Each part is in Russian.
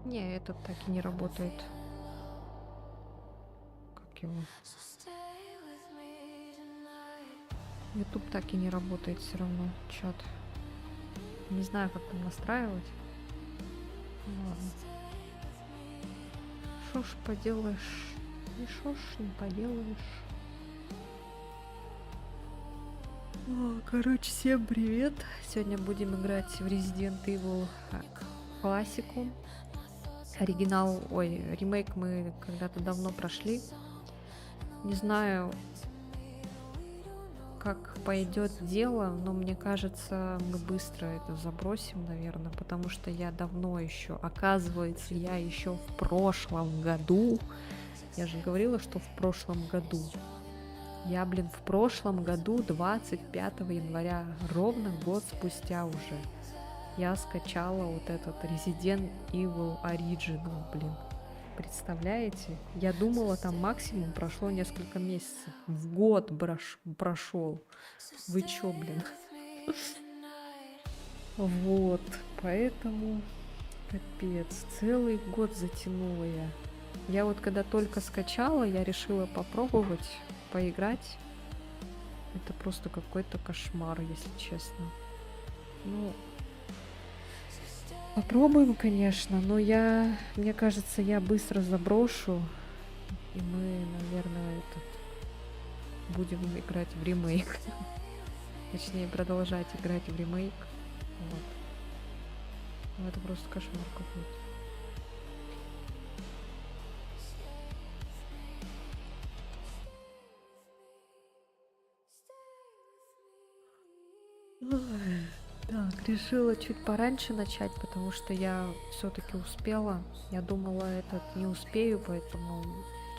Не, этот так и не работает. Как его? YouTube так и не работает все равно, чат. Не знаю, как там настраивать. Ну ладно. Шо ж поделаешь? И шо ж не поделаешь? Короче, всем привет! Сегодня будем играть в Resident Evil классику. Оригинал, ремейк мы когда-то давно прошли. Не знаю, как пойдет дело, но мне кажется, мы быстро это забросим, наверное, потому что я давно еще, оказывается, я еще в прошлом году, я же говорила, что в прошлом году, я, в прошлом году, 25 января, ровно год спустя уже, я скачала вот этот Resident Evil Original, Представляете? Я думала, там максимум прошло несколько месяцев. В год прошел. Вы чё, Вот, поэтому капец, целый год затянула я. Я вот когда только скачала, я решила попробовать поиграть. Это просто какой-то кошмар, если честно. Ну, попробуем, конечно, но мне кажется, я быстро заброшу. И мы, наверное, будем играть в ремейк. Точнее, продолжать играть в ремейк. Вот. Ну, это просто кошмар какой-то. Так, решила чуть пораньше начать, потому что я все-таки успела. Я думала, этот не успею, поэтому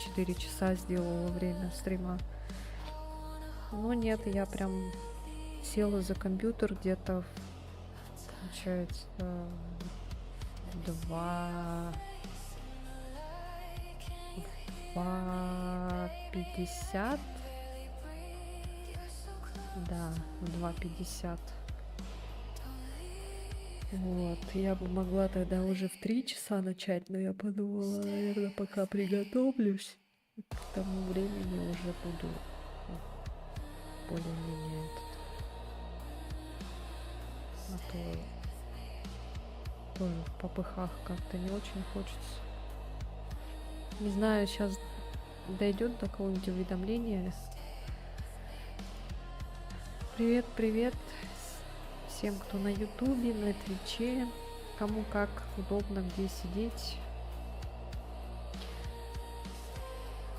4 часа сделала время стрима. Но нет, я прям села за компьютер где-то, получается, 2:50. Да, в 2:50. Вот, я бы могла тогда уже в 3 часа начать, но я подумала, наверное, пока приготовлюсь, к тому времени уже буду более-менее а то тоже в попыхах как-то не очень хочется. Не знаю, сейчас дойдет до какого-нибудь уведомления. Привет, привет всем, кто на ютубе, на твиче, кому как удобно, где сидеть.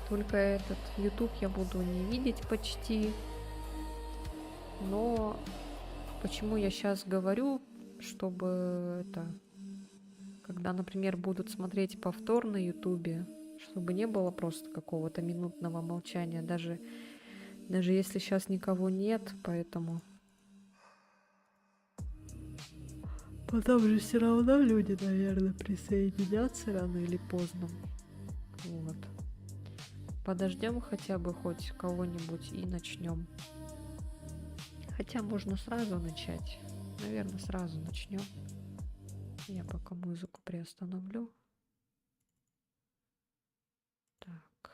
Только этот YouTube я буду не видеть почти. Но почему я сейчас говорю, чтобы когда, например, будут смотреть повтор на ютубе, чтобы не было просто какого-то минутного молчания, даже если сейчас никого нет, поэтому... Потом же все равно люди, наверное, присоединятся рано или поздно. Вот. Подождем хотя бы хоть кого-нибудь и начнем. Хотя можно сразу начать. Наверное, сразу начнем. Я пока музыку приостановлю. Так.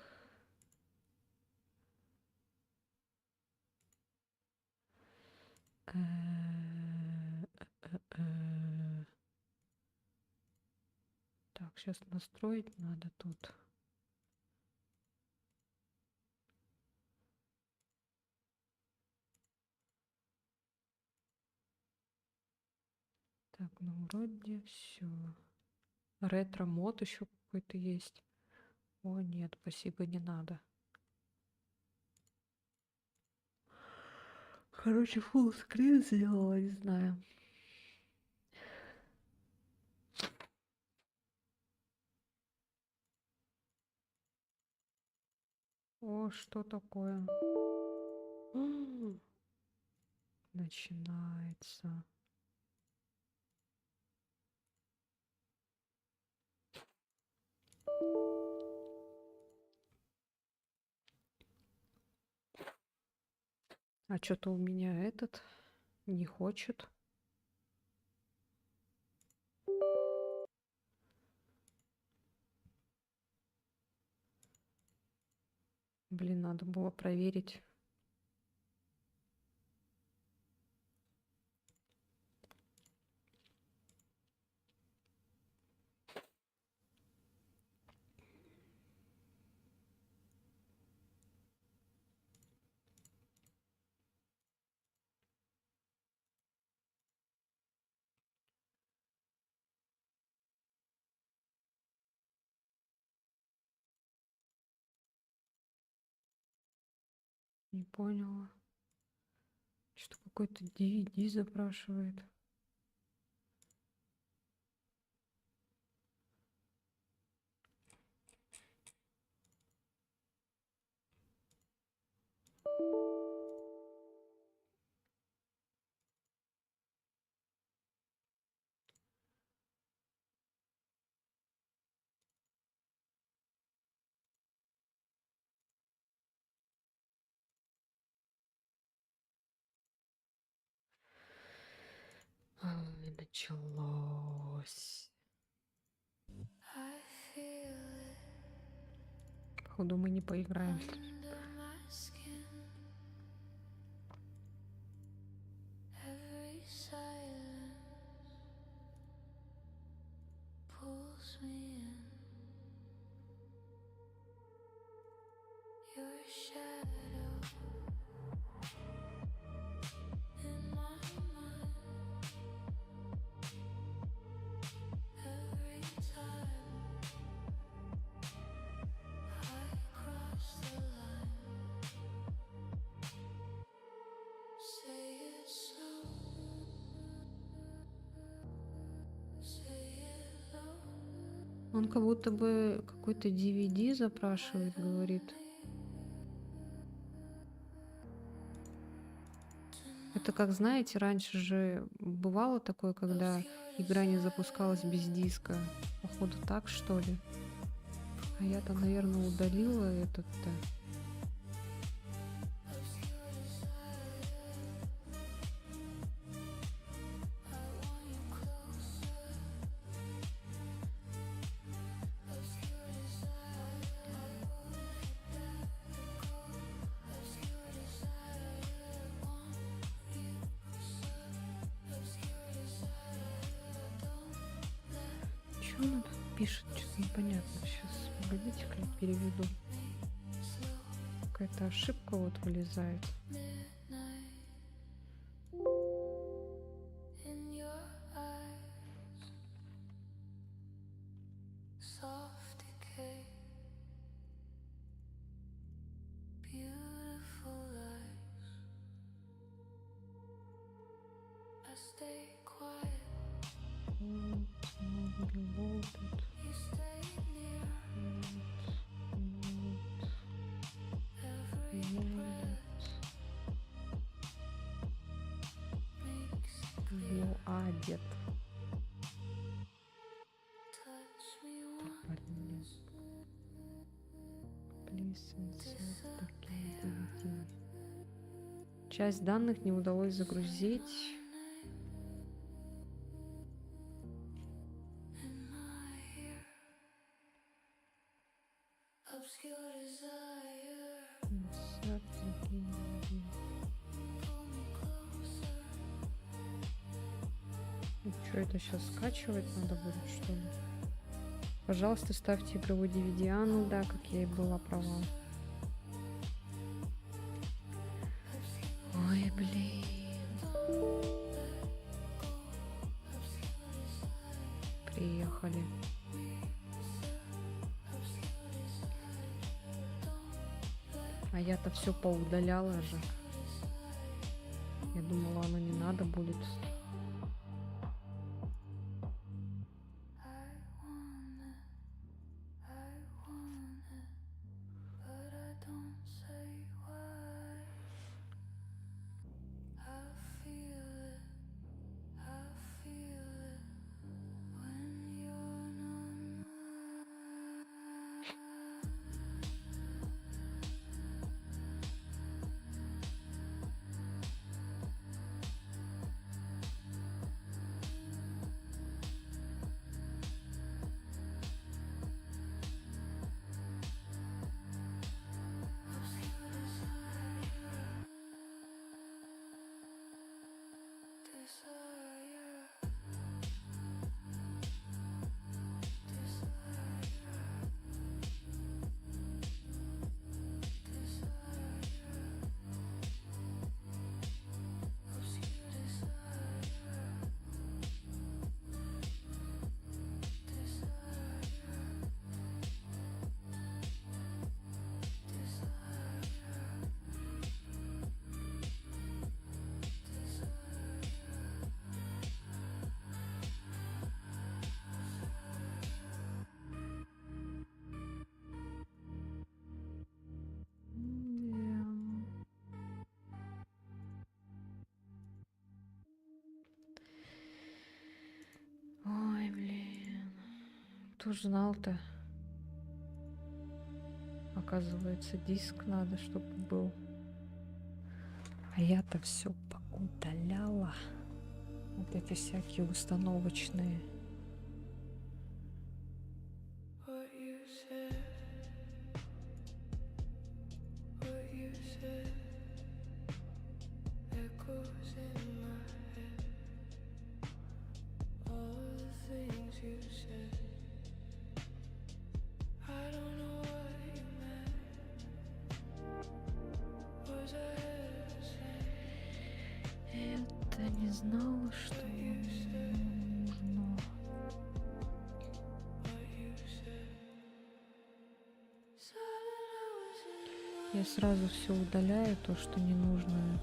Так, сейчас настроить надо тут. Так, ну вроде все. Ретро-мод еще какой-то есть. О, нет, спасибо, не надо. Короче, full скрин сделала, не знаю. О, что такое? Начинается. А что-то у меня этот не хочет. Блин, надо было проверить. Не поняла. Что какой-то DVD запрашивает. Ай, началось. Походу мы не поиграем. Он как будто бы какой-то DVD запрашивает, говорит. Это как, знаете, раньше же бывало такое, когда игра не запускалась без диска. Походу так, что ли? А я-то, наверное, удалила этот-то. Что она тут пишет? Что-то непонятно. Сейчас, погодите-ка, я переведу. Какая-то ошибка вот вылезает. Дед. Часть данных не удалось загрузить. Что это сейчас скачивать надо будет, что ли? Пожалуйста, ставьте игровой DVD. А, ну да, как я и была права. Ой, блин. Приехали. А я-то все поудаляла же. Я думала, оно не надо будет. Кто ж знал-то? Оказывается, диск надо, чтобы был. А я-то все поудаляла. Вот эти всякие установочные. Это не знала, что мне нужно. Я сразу все удаляю, то, что не нужно.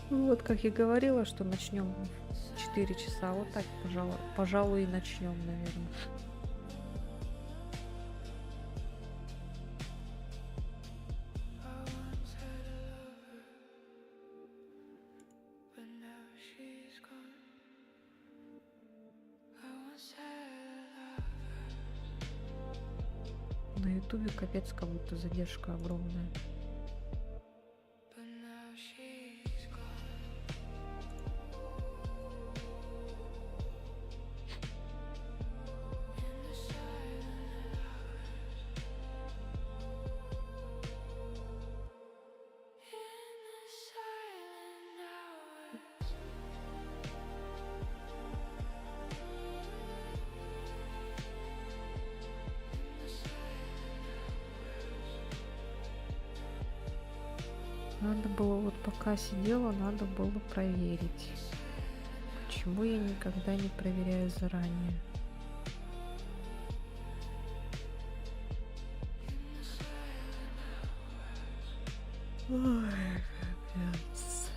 Ну вот, как я говорила, что начнем в 4 часа. Вот так, пожалуй, и начнем, наверное. На ютубе капец, как будто задержка огромная. Надо было, вот пока сидела, надо было проверить. Почему я никогда не проверяю заранее? Ой, капец.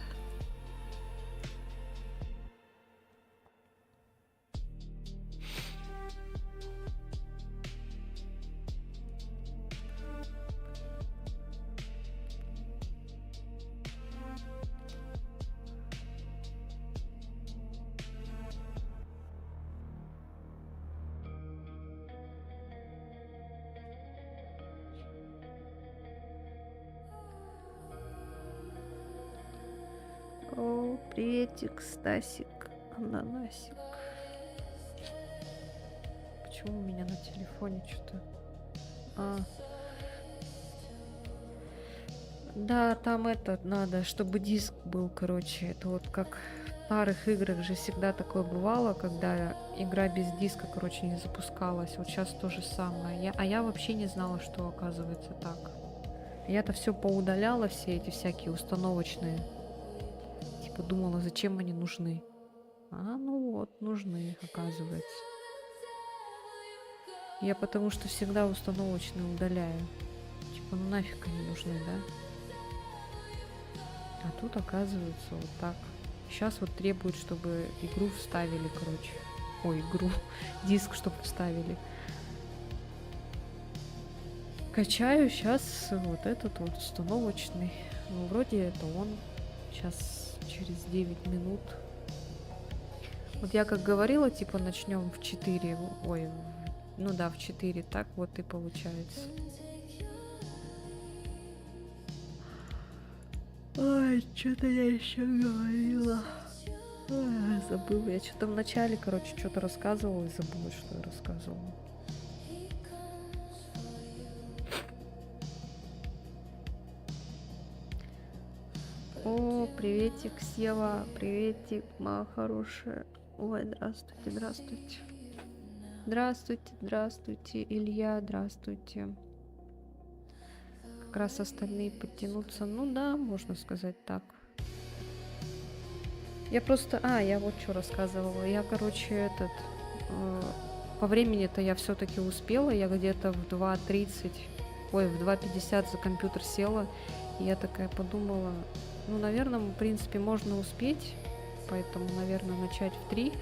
О, приветик, Стасик, ананасик. Почему у меня на телефоне что-то? Да, там это надо, чтобы диск был, короче. Это вот как в старых играх же всегда такое бывало, когда игра без диска, короче, не запускалась. Вот сейчас то же самое. Я вообще не знала, что оказывается так. Я-то все поудаляла, все эти всякие установочные. Типа думала, зачем они нужны. Ну вот, нужны, оказывается. Я потому что всегда установочные удаляю. Типа, ну нафиг они нужны, да? А тут оказывается вот так. Сейчас вот требуют, чтобы игру вставили, короче. Ой, диск, чтобы вставили. Качаю сейчас вот этот вот установочный. Ну, вроде это он. Сейчас через 9 минут. Вот я как говорила, типа начнем в 4. Ой, ну да, в 4. Так вот и получается. Ой, что-то я еще говорила. Ой, забыла. Я что-то в начале, короче, что-то рассказывала и забыла, что я рассказывала. О, приветик, Сева. Приветик, моя хорошая. Ой, здравствуйте, здравствуйте. Здравствуйте, здравствуйте, Илья, здравствуйте. Как раз остальные подтянутся. Ну да, можно сказать так. Я просто... я вот что рассказывала. Я, короче, по времени-то я все-таки успела. Я где-то в 2:30, в 2:50 за компьютер села. И я такая подумала, ну, наверное, в принципе, можно успеть. Поэтому, наверное, начать в 3.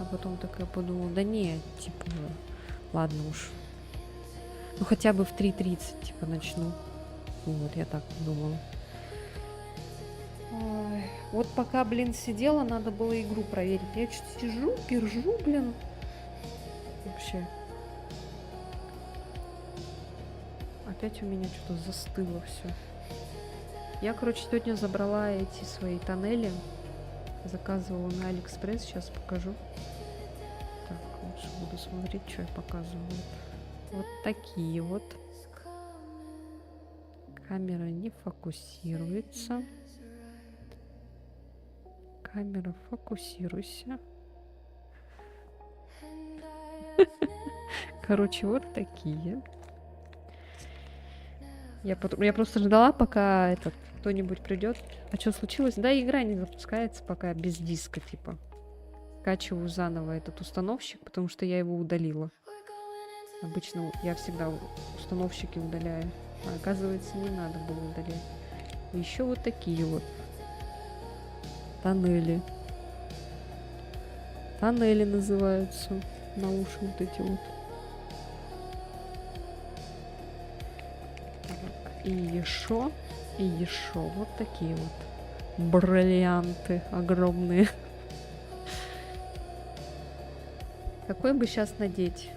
А потом такая подумала, да не, типа, ладно уж. Ну хотя бы в 3:30, типа, начну. Вот, я так думала. Ой, вот пока, блин, сидела, надо было игру проверить. Я что-то сижу, пержу, блин. Вообще. Опять у меня что-то застыло все. Я, короче, сегодня забрала эти свои тоннели. Заказывала на Алиэкспресс. Сейчас покажу. Так, лучше буду смотреть, что я показываю. Вот такие вот. Камера не фокусируется. Камера, фокусируйся. Короче, вот такие. Я просто ждала, пока кто-нибудь придет. А что случилось? Да, игра не запускается пока без диска, типа. Скачиваю заново этот установщик, потому что я его удалила. Обычно я всегда установщики удаляю. А оказывается, не надо было удалять. Еще вот такие вот тоннели. Тоннели называются. Науши вот эти вот. Так, и еще вот такие вот бриллианты огромные. Какой бы сейчас надеть?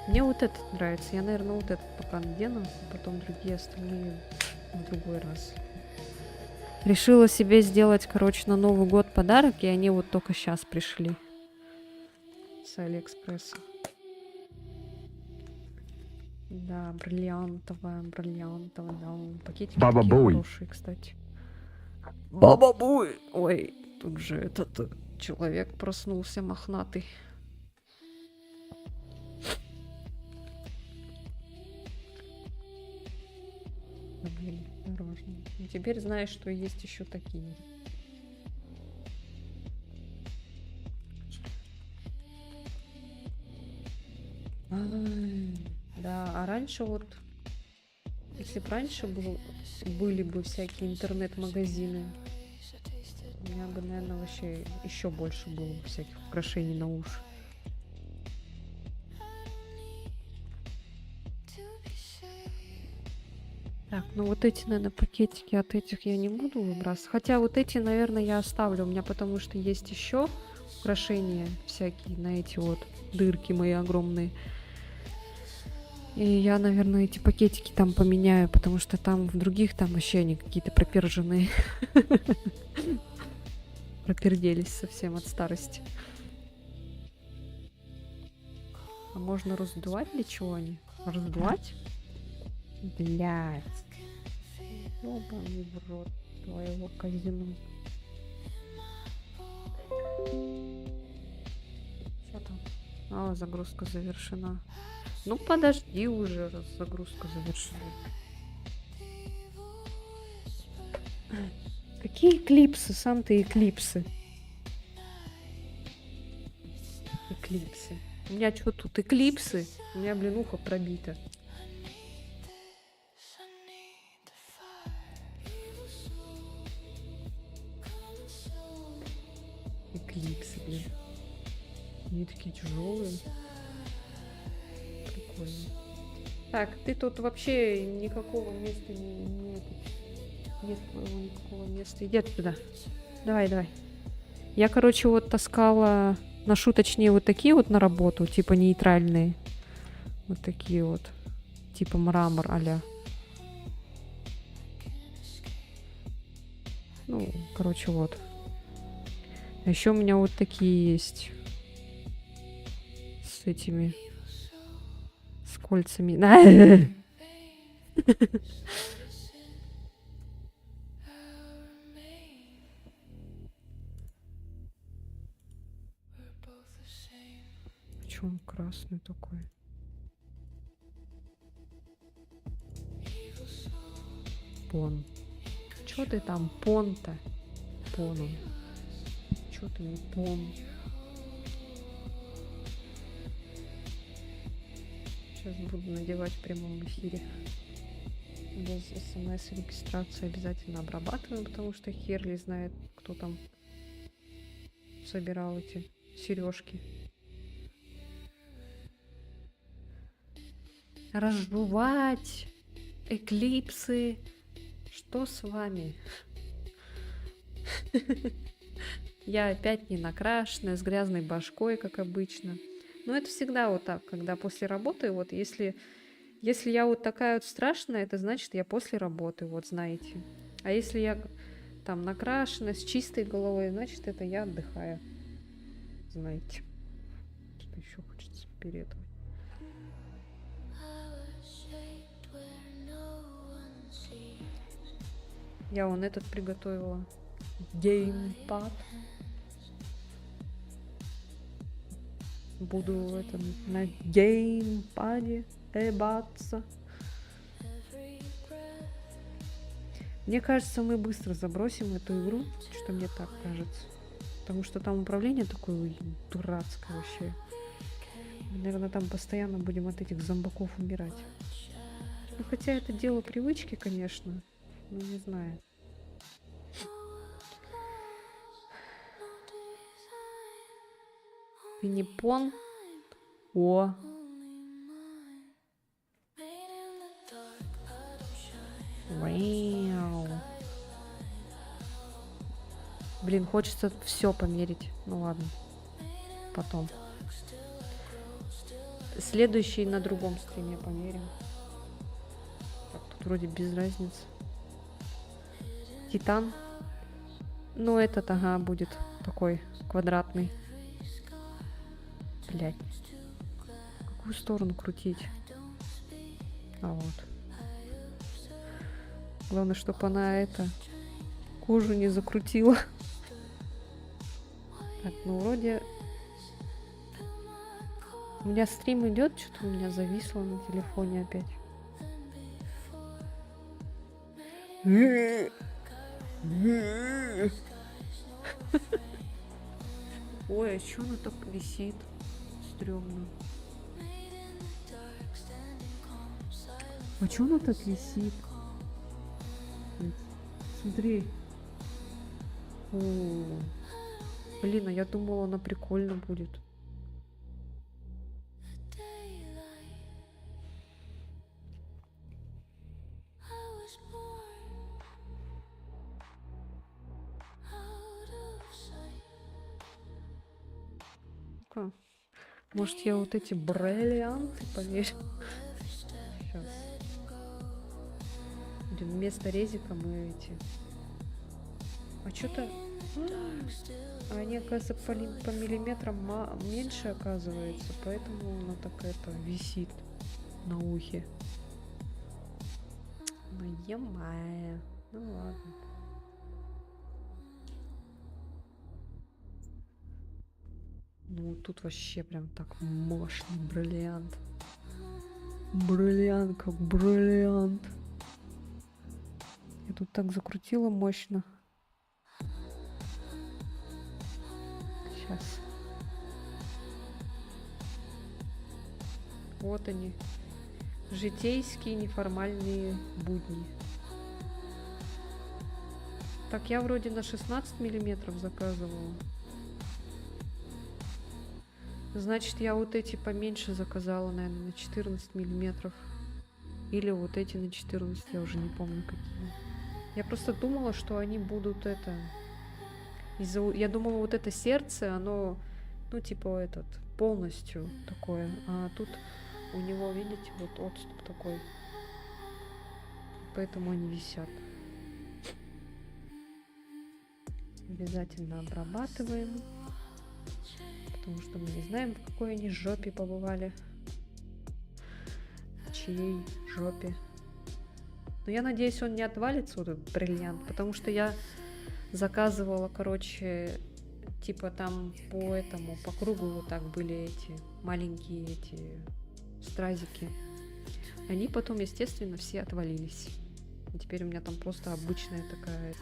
Мне вот этот нравится. Я, наверное, вот этот пока надену, а потом другие остальные в другой раз. Решила себе сделать, короче, на Новый год подарок, и они вот только сейчас пришли с Алиэкспресса. Да, бриллиантовая, да. Пакетики Баба такие Буй. хорошие, кстати. Баба Буй! Ой, тут же этот человек проснулся мохнатый. Осторожно. И теперь знаешь, что есть еще такие. Да, а раньше вот, если бы раньше были бы всякие интернет-магазины, у меня бы, наверное, вообще еще больше было бы всяких украшений на уши. Так, ну вот эти, наверное, пакетики от этих я не буду выбрасывать. Хотя вот эти, наверное, я оставлю. У меня потому что есть еще украшения всякие на эти вот дырки мои огромные. И я, наверное, эти пакетики там поменяю, потому что там в других там вообще они какие-то проперженные. Проперделись совсем от старости. А можно раздувать для чего они? Раздувать? Блядь. Ёбаный в рот твоего казино. Что там? А, загрузка завершена. Ну подожди уже, раз загрузка завершена. Какие эклипсы? Сам ты эклипсы. Эклипсы. У меня что тут? Эклипсы? У меня, блин, ухо пробито. Эклипсы, блин. Они такие тяжелые. Прикольно. Так, ты тут вообще никакого места нет твоего никакого места. Иди отсюда. Давай. Я, короче, вот таскала, ношу точнее вот такие вот на работу, типа нейтральные. Вот такие вот. Типа мрамор а-ля. Ну, короче, вот. А еще у меня вот такие есть. С этими. С кольцами. Почему он красный такой? Пон. Чё ты там, пон-то? Пон он. Чё ты не пон? Сейчас буду надевать в прямом эфире. Без смс-регистрации обязательно обрабатываем, потому что хер ли знает, кто там собирал эти сережки. Разжевать эклипсы. Что с вами? Я опять не накрашенная, с грязной башкой, как обычно. Но это всегда вот так, когда после работы, вот если я вот такая вот страшная, это значит, я после работы, вот знаете. А если я там накрашена, с чистой головой, значит, это я отдыхаю. Знаете. Что еще хочется перед этого? Я вон этот приготовила. Геймпад. Буду это на геймпаде эбаться. Мне кажется, мы быстро забросим эту игру, что мне так кажется. Потому что там управление такое дурацкое вообще. Мы, наверное, там постоянно будем от этих зомбаков умирать. Ну, хотя это дело привычки, конечно. Ну, не знаю. Пинипон. О. Вау. Блин, хочется все померить. Ну ладно. Потом. Следующий на другом стриме померим. Так, тут вроде без разницы. Титан. Ну, этот, ага, будет такой квадратный. Блять. В какую сторону крутить? А вот. Главное, чтобы она это кожу не закрутила. Так, ну вроде у меня стрим идет, что-то у меня зависло на телефоне опять. Ой, а что она так висит? Стрёмно. А что она так висит? Смотри. О, блин, а я думала, она прикольно будет. Ну-ка. Может, я вот эти бриллианты померю? Сейчас. Блин, вместо резика мы эти... А что-то... Они, оказывается, по миллиметрам меньше, оказывается, поэтому она так это висит на ухе. Ну, е-мое. Ну, ладно. Ну, тут вообще прям так мощный бриллиант. Бриллиант, как бриллиант. Я тут так закрутила мощно. Сейчас. Вот они. Житейские неформальные будни. Так, я вроде на 16 миллиметров заказывала. Значит, я вот эти поменьше заказала, наверное, на 14 миллиметров. Или вот эти на 14, я уже не помню какие. Я просто думала, что они будут это... Я думала, вот это сердце, оно, ну, типа, этот, полностью такое. А тут у него, видите, вот отступ такой. Поэтому они висят. Обязательно обрабатываем. Потому что мы не знаем, в какой они жопе побывали. В чьей жопе. Но я надеюсь, он не отвалится, вот этот бриллиант. Потому что я заказывала, короче, типа там по кругу вот так были эти маленькие эти стразики. Они потом, естественно, все отвалились. И теперь у меня там просто обычная такая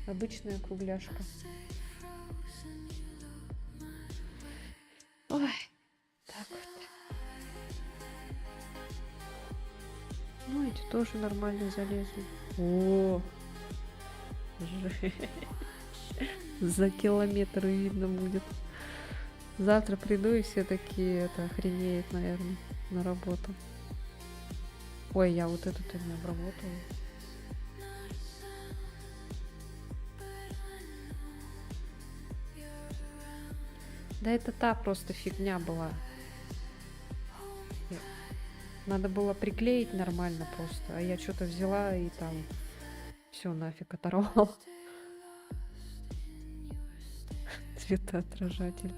обычная кругляшка. Ой, так вот. Ну, эти тоже нормально залезли. О, жесть. За километр видно будет. Завтра приду, и все такие, это, охренеют, наверное, на работу. Ой, я вот эту-то не обработала. Да это та просто фигня была. Надо было приклеить нормально просто, а я что-то взяла и там все нафиг оторвала. Цветоотражатель.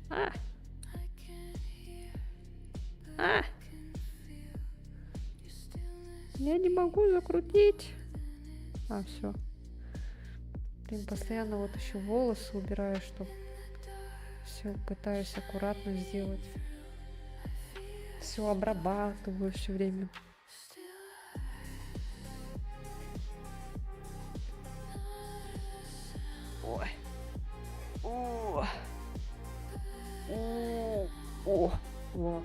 А! А! Я не могу закрутить. А, все. Блин, постоянно вот еще волосы убираю, чтобы все пытаюсь аккуратно сделать. Все обрабатываю все время. Ой. О. О. О. О.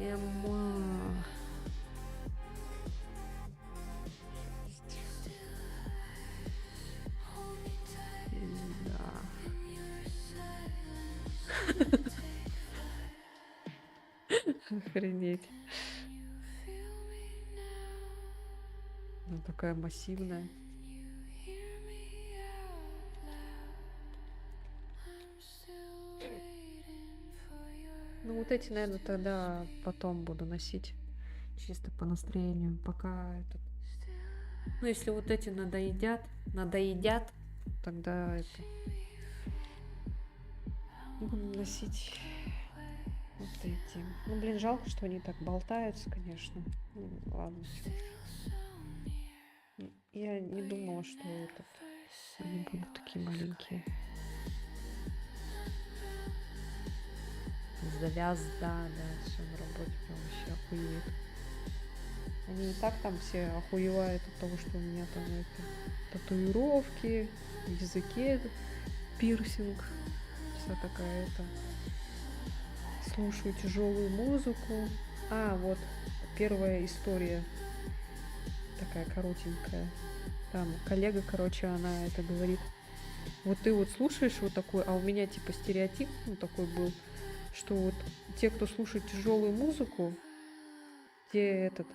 Ема. Охренеть. Ну, такая массивная. Ну, вот эти, наверное, тогда потом буду носить. Чисто по настроению. Пока этот... Ну, если вот эти надоедят, тогда это... Буду носить вот эти. Ну, блин, жалко, что они так болтаются, конечно. Ну, ладно, все. Я не думала, что они будут такие маленькие. Завязда, да, все на работе прям вообще охуеет. Они и так там все охуевают от того, что у меня там это татуировки, в языке пирсинг, вся такая это. Слушаю тяжелую музыку. А, вот первая история такая коротенькая. Там коллега, короче, она это говорит. Вот ты вот слушаешь вот такой, а у меня типа стереотип, ну, такой был, что вот те, кто слушает тяжелую музыку, те этот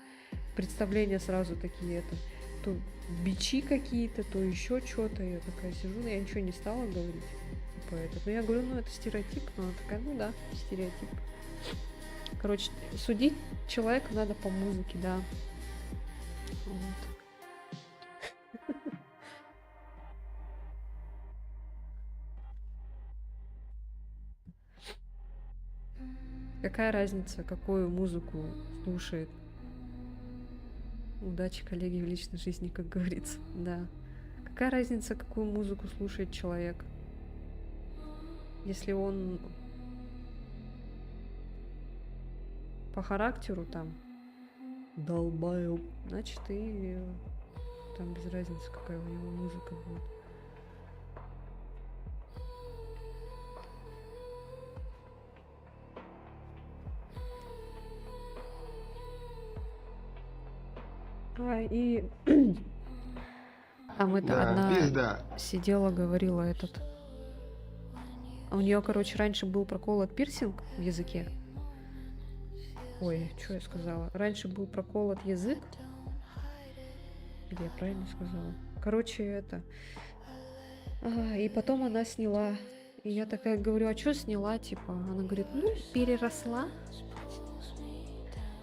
представления сразу такие, это то бичи какие-то, то еще что-то. Я такая сижу, но я ничего не стала говорить. Типа это. Ну я говорю, ну это стереотип. Но она такая, ну да, стереотип. Короче, судить человека надо по музыке, да. Вот. Какая разница, какую музыку слушает? Удачи, коллеги, в личной жизни, как говорится. Да. Какая разница, какую музыку слушает человек? Если он по характеру там долбаю, значит и там без разницы, какая у него музыка будет. И там это Да, одна пизда. сидела, говорила этот. У нее, короче, раньше был проколот пирсинг в языке. Ой, что я сказала? Раньше был проколот язык. Или я правильно сказала? Короче, это. И потом она сняла. И я такая говорю, а что сняла? Типа, она говорит, ну, переросла.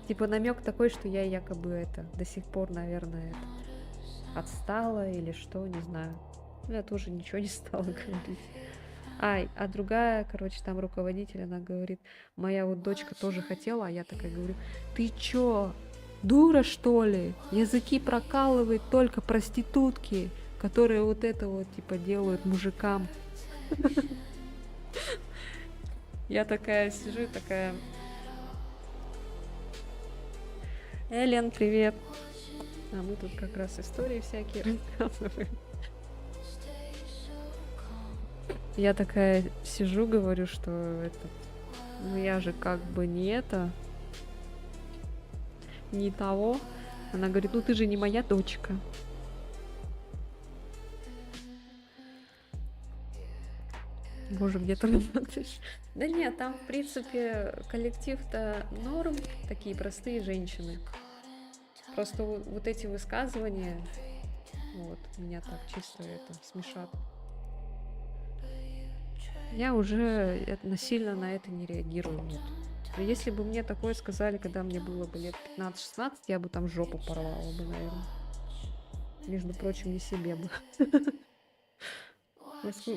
Типа намек такой, что я якобы это до сих пор, наверное, это, отстала или что, не знаю. Ну, я тоже ничего не стала говорить. А другая, короче, там руководитель, она говорит, моя вот дочка тоже хотела, а я такая говорю, ты чё, дура что ли? Языки прокалывают только проститутки, которые вот это вот, типа, делают мужикам. Я такая сижу, такая... Элен, привет! А мы тут как раз истории всякие рассказываем. Я такая сижу, говорю, что это... Ну я же как бы не это... Не того. Она говорит, ну ты же не моя дочка. Боже, где ты работаешь? Да нет, там, в принципе, коллектив-то норм, такие простые женщины. Просто вот эти высказывания, вот, меня так чисто это смешат. Я уже насильно на это не реагирую. Вот. Если бы мне такое сказали, когда мне было бы лет 15-16, я бы там жопу порвала бы, наверное. Между прочим, не себе бы.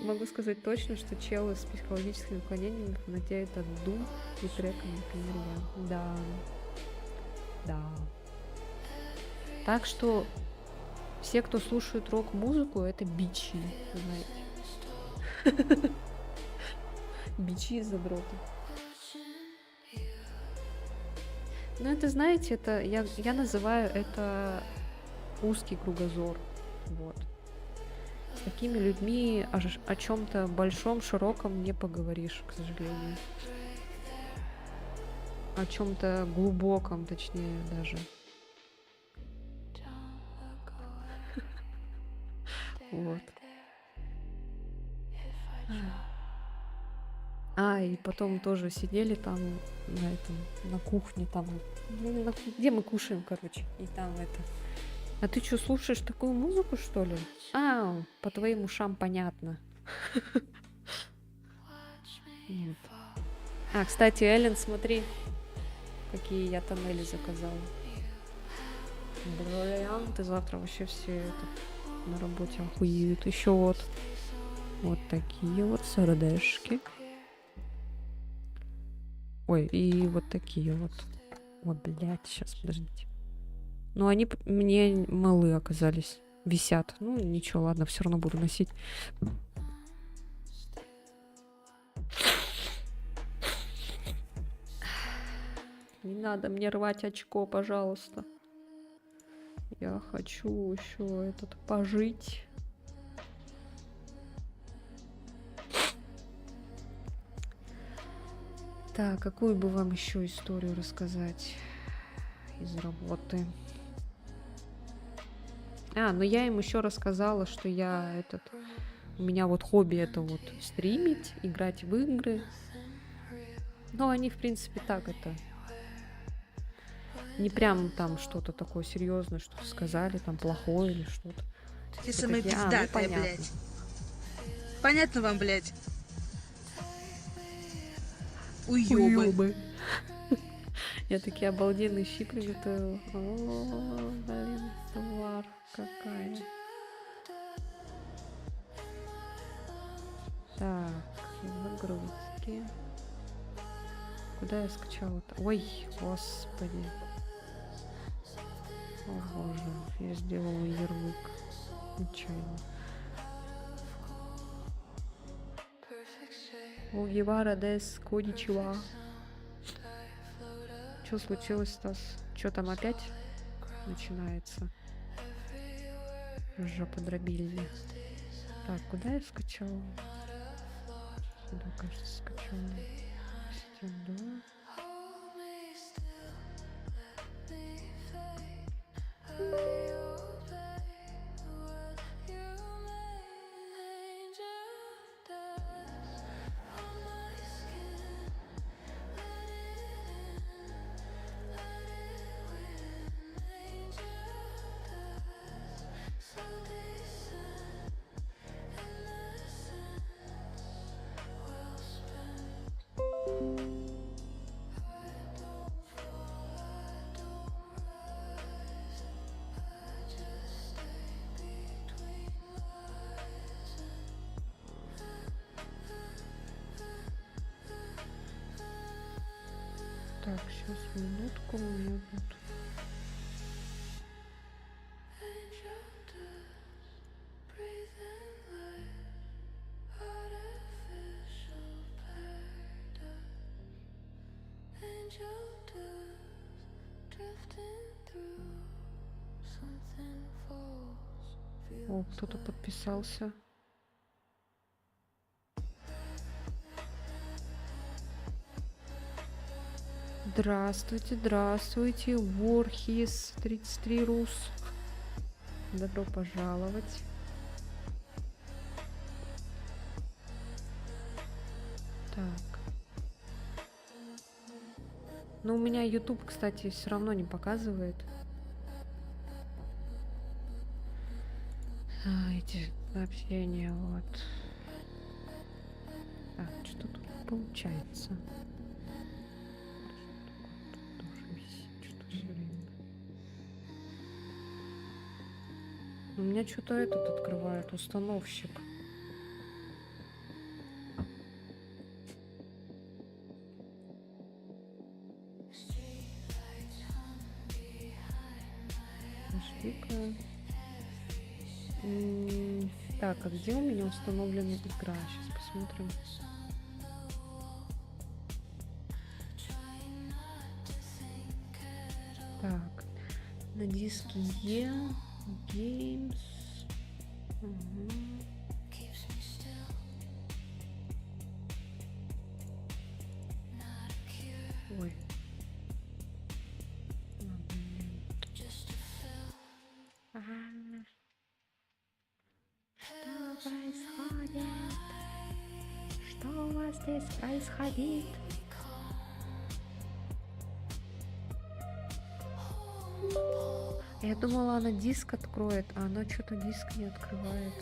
Могу сказать точно, что челы с психологическими отклонениями фанатеют от Doom и трека, например, я. Да, да. Так что все, кто слушает рок-музыку, это бичи, знаете. Бичи и задроты. Ну, это, знаете, это я называю это узкий кругозор. Вот. С такими людьми о чем-то большом, широком не поговоришь, к сожалению. О чем-то глубоком, точнее, даже. Вот. И потом тоже сидели там на кухне, там, где мы кушаем, короче, и там это. А ты что, слушаешь такую музыку, что ли? По твоим ушам понятно. Кстати, Эллен, смотри, какие я тоннели заказала. Бриллианты, завтра вообще все это на работе охуеют. Еще вот такие вот сердечки. Ой, и вот такие вот. Ой, блядь, сейчас, подождите. Но они мне малы оказались. Висят. Ну, ничего, ладно, все равно буду носить. Не надо мне рвать очко, пожалуйста. Я хочу еще пожить. Так, какую бы вам еще историю рассказать из работы? Ну я им еще рассказала, что я у меня вот хобби это вот стримить, играть в игры. Но они, в принципе, так это не прям там что-то такое серьезное, что сказали, там плохое или что-то. Ты самая пиздатая, блядь. Понятно вам, блядь? Уёбы. Я такие обалденные щи приготовила. О, блин, тварь какая. Так, загрузки. Куда я скачала-то? Ой, господи. О боже, я сделала ярлык. Нечаянно. Гевара дес коничева. Что случилось, Стас? Что там опять начинается? Жоподробильня. Так, куда я скачала? Сюда, кажется, скачала. Сюда. Так, сейчас, минутку, у меня тут. О, кто-то подписался. Здравствуйте, здравствуйте, Ворхис 33 Рус. Добро пожаловать. Так. Но у меня YouTube, кстати, все равно не показывает. Эти сообщения, вот. Так, что тут получается? Тоже висит, что всё время. У меня что-то этот открывает, установщик. Нашли-ка. Так, а где у меня установлена игра? Сейчас посмотрим. Так, на диске E, Games. Угу. Ой. Что происходит? Что у вас здесь происходит? Я думала, она диск откроет, а она что-то диск не открывает.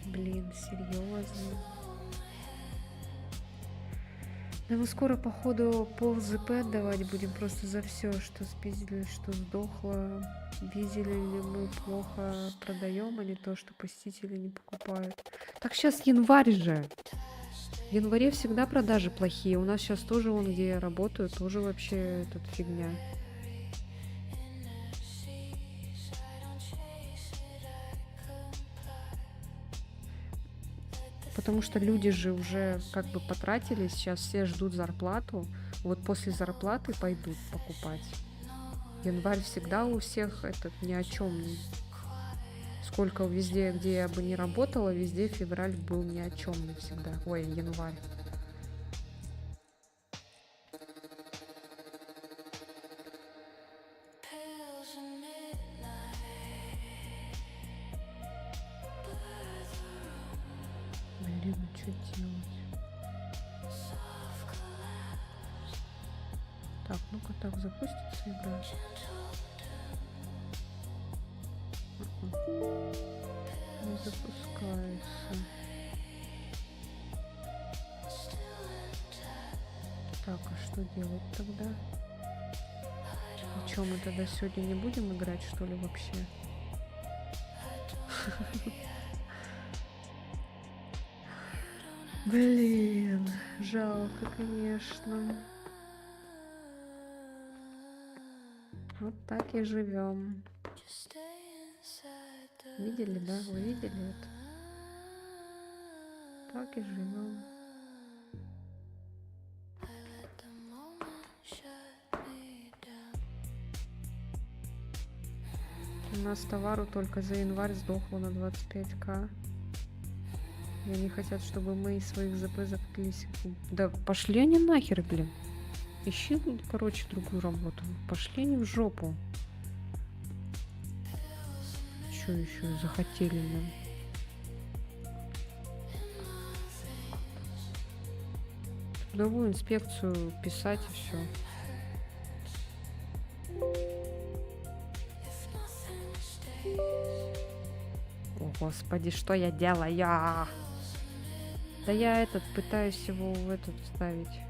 Блин, серьезно. Да мы скоро, походу, пол ЗП отдавать будем просто за все, что спиздили, что сдохло. Видели ли мы плохо продаем, а не то, что посетители не покупают. Так сейчас январь же. В январе всегда продажи плохие. У нас сейчас тоже, вон, где я работаю, тоже вообще тут фигня. Потому что люди же уже как бы потратили, сейчас все ждут зарплату. Вот после зарплаты пойдут покупать. Январь всегда у всех этот ни о чем. Сколько везде, где я бы не работала, везде февраль был ни о чем всегда. Ой, январь. Блин, что делать? Так, ну-ка так запустится игра. Не запускается. Так, а что делать тогда? И что, мы тогда сегодня не будем играть, что ли, вообще? Блин, жалко, конечно. Вот так и живем. Видели, да? Вы видели это? Так и живем. У нас товару только за январь сдохло на 25к. И они хотят, чтобы мы из своих ЗП заплатились. Да пошли они нахер, блин. Ищи, короче, другую работу. Пошли они в жопу. Что еще захотели нам? Трудовую инспекцию писать и все. О, господи, что я делаю? Да я пытаюсь его в этот вставить.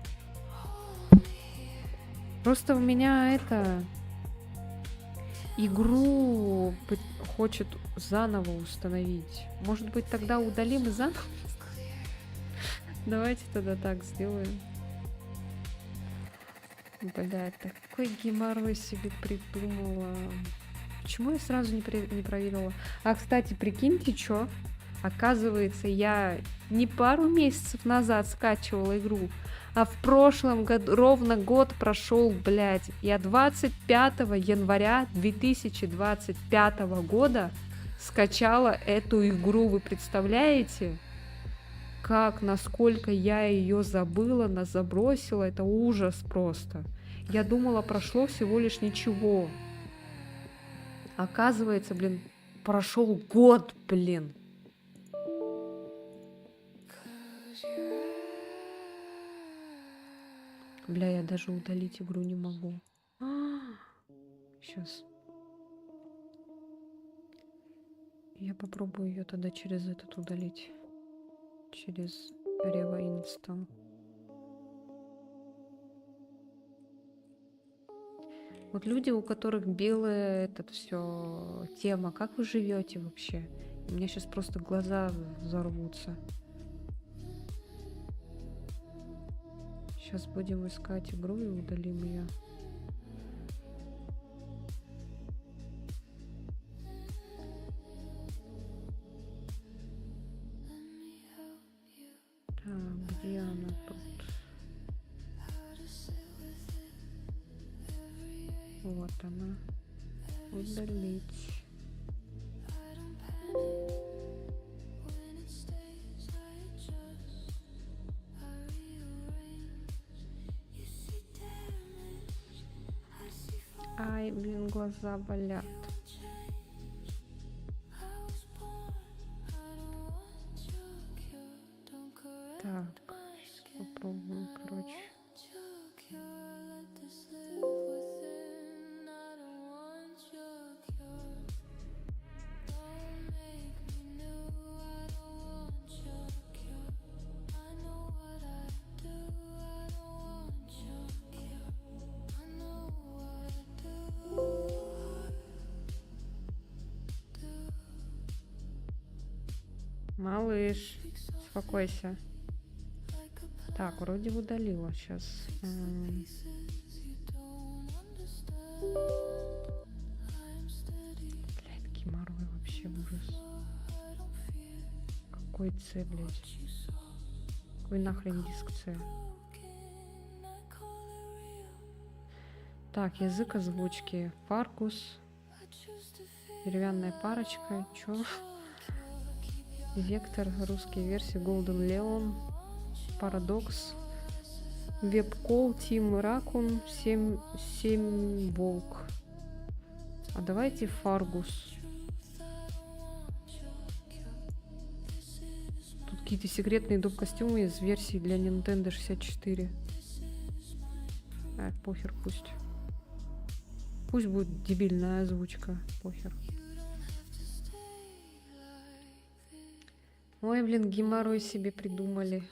Просто у меня игру хочет заново установить. Может быть, тогда удалим и заново? Давайте тогда так сделаем. Бля, такой геморрой себе придумала. Почему я сразу не проверила? А, кстати, прикиньте, что? Оказывается, я не пару месяцев назад скачивала игру, а в прошлом году, ровно год прошел, блядь. Я 25 января 2025 года скачала эту игру. Вы представляете? Как, насколько я ее забыла, забросила. Это ужас просто. Я думала, прошло всего лишь ничего. Оказывается, блин, прошел год, блин. Бля, я даже удалить игру не могу. Сейчас. Я попробую ее тогда через этот удалить. Через Revo Insta. Вот люди, у которых белая этот все тема, как вы живете вообще? У меня сейчас просто глаза взорвутся. Сейчас будем искать игру и удалим ее. Так, где она тут? Вот она. Удалить. Ай, блин, глаза болят. Так, попробуем, короче. Малыш, успокойся. Так, вроде удалила сейчас. Блядь, геморрой вообще ужас. Какой С, блядь? Какой нахрен диск С? Так, язык озвучки. Фаркус. Деревянная парочка. Чё? Вектор, русские версии, Golden Leon, Paradox, Webcall, Team Raccoon, 7 Волк. А давайте Фаргус. Тут какие-то секретные доп. Костюмы из версии для Nintendo 64. Похер, пусть. Пусть будет дебильная озвучка. Похер. Ой, блин, геморрой себе придумали.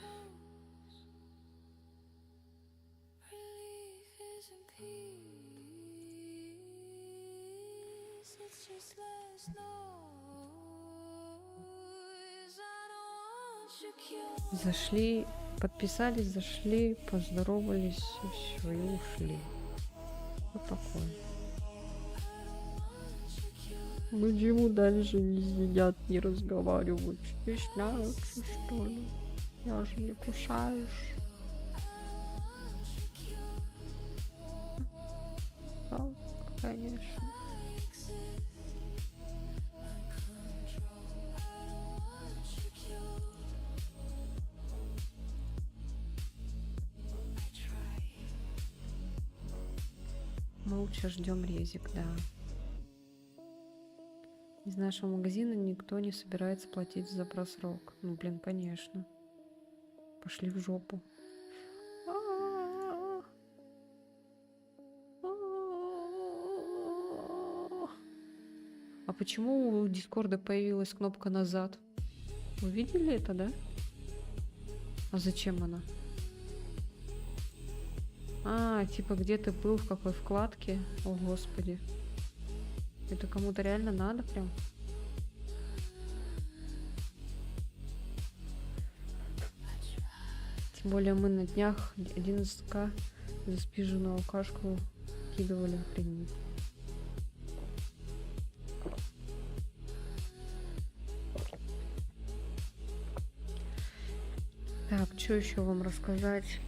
Зашли, подписались, зашли, поздоровались, и все, и ушли. Вот такое. Почему дальше не сидят, не разговаривают? Стесняются, что ли? Я же не кусаешь. Да, конечно. Молча ждем резик, да. Из нашего магазина никто не собирается платить за просрок. Ну, блин, конечно. Пошли в жопу. А почему у Дискорда появилась кнопка назад? Вы видели это, да? А зачем она? Типа где ты был, в какой вкладке? О, господи. Это кому-то реально надо прям? Тем более мы на днях 11к за спиженную алкашку кидывали, охренеть. Так, что еще вам рассказать?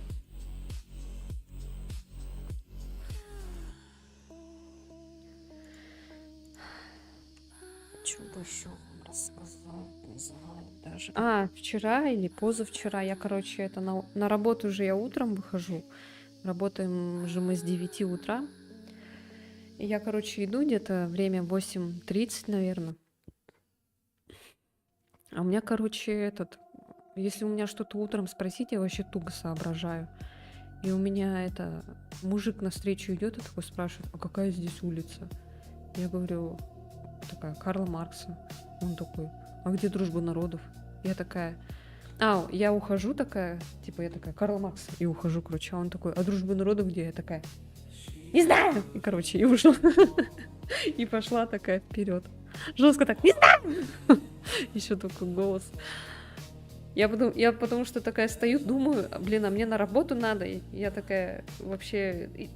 Что бы еще вам рассказать, не знаю даже. А, вчера или позавчера я, короче, это на работу же я утром выхожу. Работаем же мы с 9 утра. И я, короче, иду где-то время 8:30, наверное. А у меня, короче, если у меня что-то утром спросить, я вообще туго соображаю. И у меня мужик навстречу идет и такой спрашивает, а какая здесь улица? Я говорю, такая, Карла Маркса. Он такой, а где дружба народов? Я такая, я ухожу такая, типа я такая, Карла Маркса, и ухожу, короче, а он такой, а дружба народов где? Я такая, не знаю! И, короче, и ушла. И пошла такая вперед. Жестко так, не знаю! Еще такой голос. Я потому что такая стою, думаю, блин, а мне на работу надо. И я такая вообще,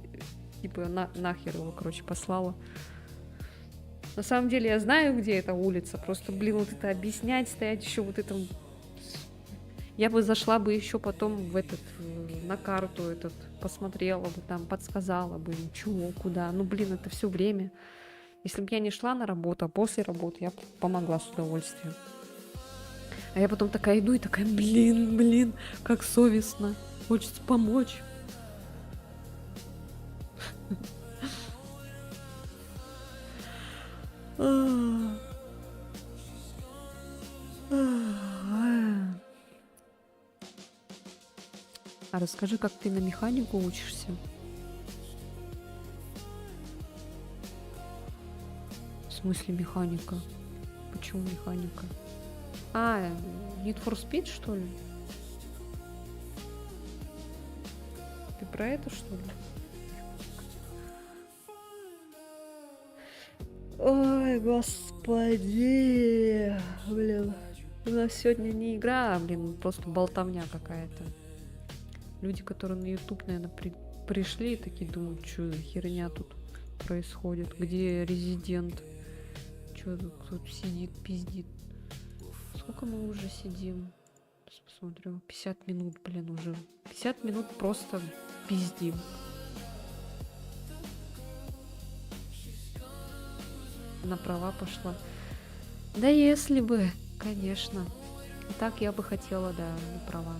типа, нахер его, короче, послала. На самом деле я знаю, где эта улица. Просто, блин, вот это объяснять, стоять еще вот это. Я бы зашла бы еще потом на карту посмотрела бы там, подсказала бы, чего, куда. Ну, блин, это все время. Если бы я не шла на работу, а после работы я бы помогла с удовольствием. А я потом такая иду и такая, блин, как совестно. Хочется помочь. А расскажи, как ты на механику учишься? В смысле механика? Почему механика? Need for Speed, что ли? Ты про это, что ли? Ой, господи, блин. У нас сегодня не игра, блин, просто болтовня какая-то. Люди, которые на YouTube, наверное, пришли и такие думают, что за херня тут происходит, где резидент, что тут сидит, пиздит. Сколько мы уже сидим? Сейчас посмотрю. 50 минут, блин, уже. 50 минут просто пиздим. На права пошла. Да если бы, конечно. И так я бы хотела, да, на права.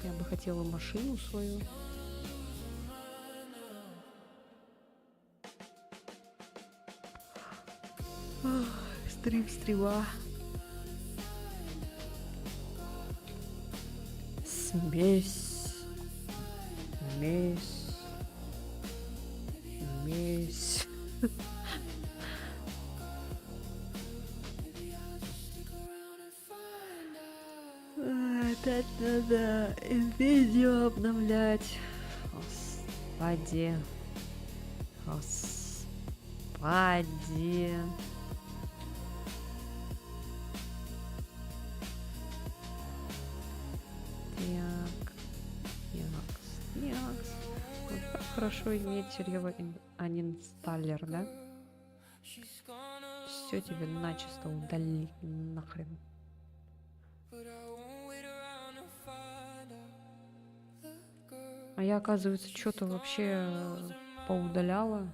Я бы хотела машину свою. Стрима. Смесь. Опять надо видео обновлять. Господи. Так. Вот как хорошо иметь серьезный анинсталлер, да? Все тебе начисто удали нахрен. А я, оказывается, что-то вообще поудаляла.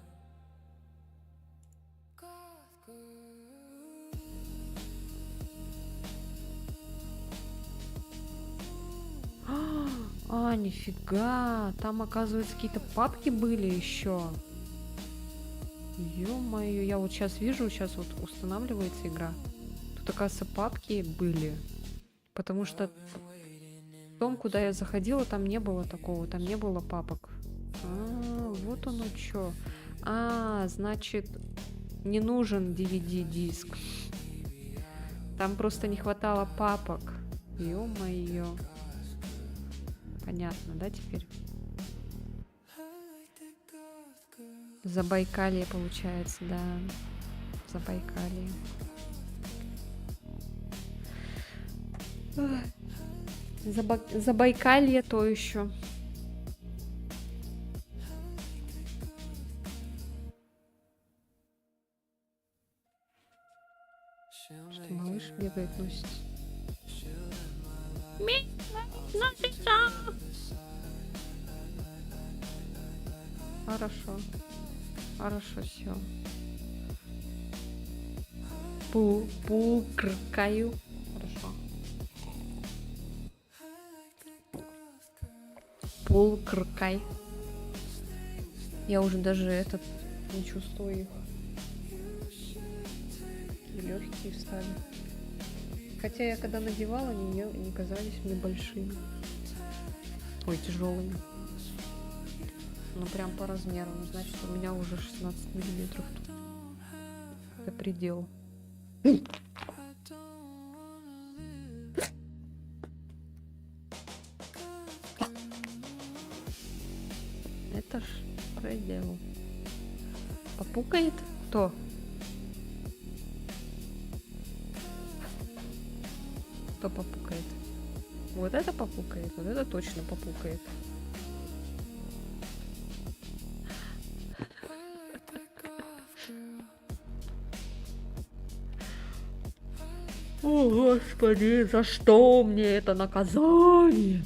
Нифига. Там, оказывается, какие-то папки были еще. Ё-моё, я вот сейчас вижу, сейчас вот устанавливается игра. Тут, оказывается, папки были. Потому что в том, куда я заходила, там не было такого, там не было папок. Вот оно что. Значит, не нужен DVD-диск. Там просто не хватало папок. Ё-моё. Понятно, да, теперь? Забайкалье, получается, да. Забайкалье. Забайкалье то еще. Что малыш бегает, носится. Хорошо, все. Пукркаю. Хорошо. Пулкркай. Я уже даже этот не чувствую их. Легкие стали. Хотя я когда надевала, они не казались мне большими. Ой, тяжелыми. Ну прям по размеру. Значит, у меня уже 16 миллиметров тут. Это предел. Это ж предел. Попукает? Кто? Кто попукает? Вот это попукает, вот это точно попукает. О, Господи, за что мне это наказание?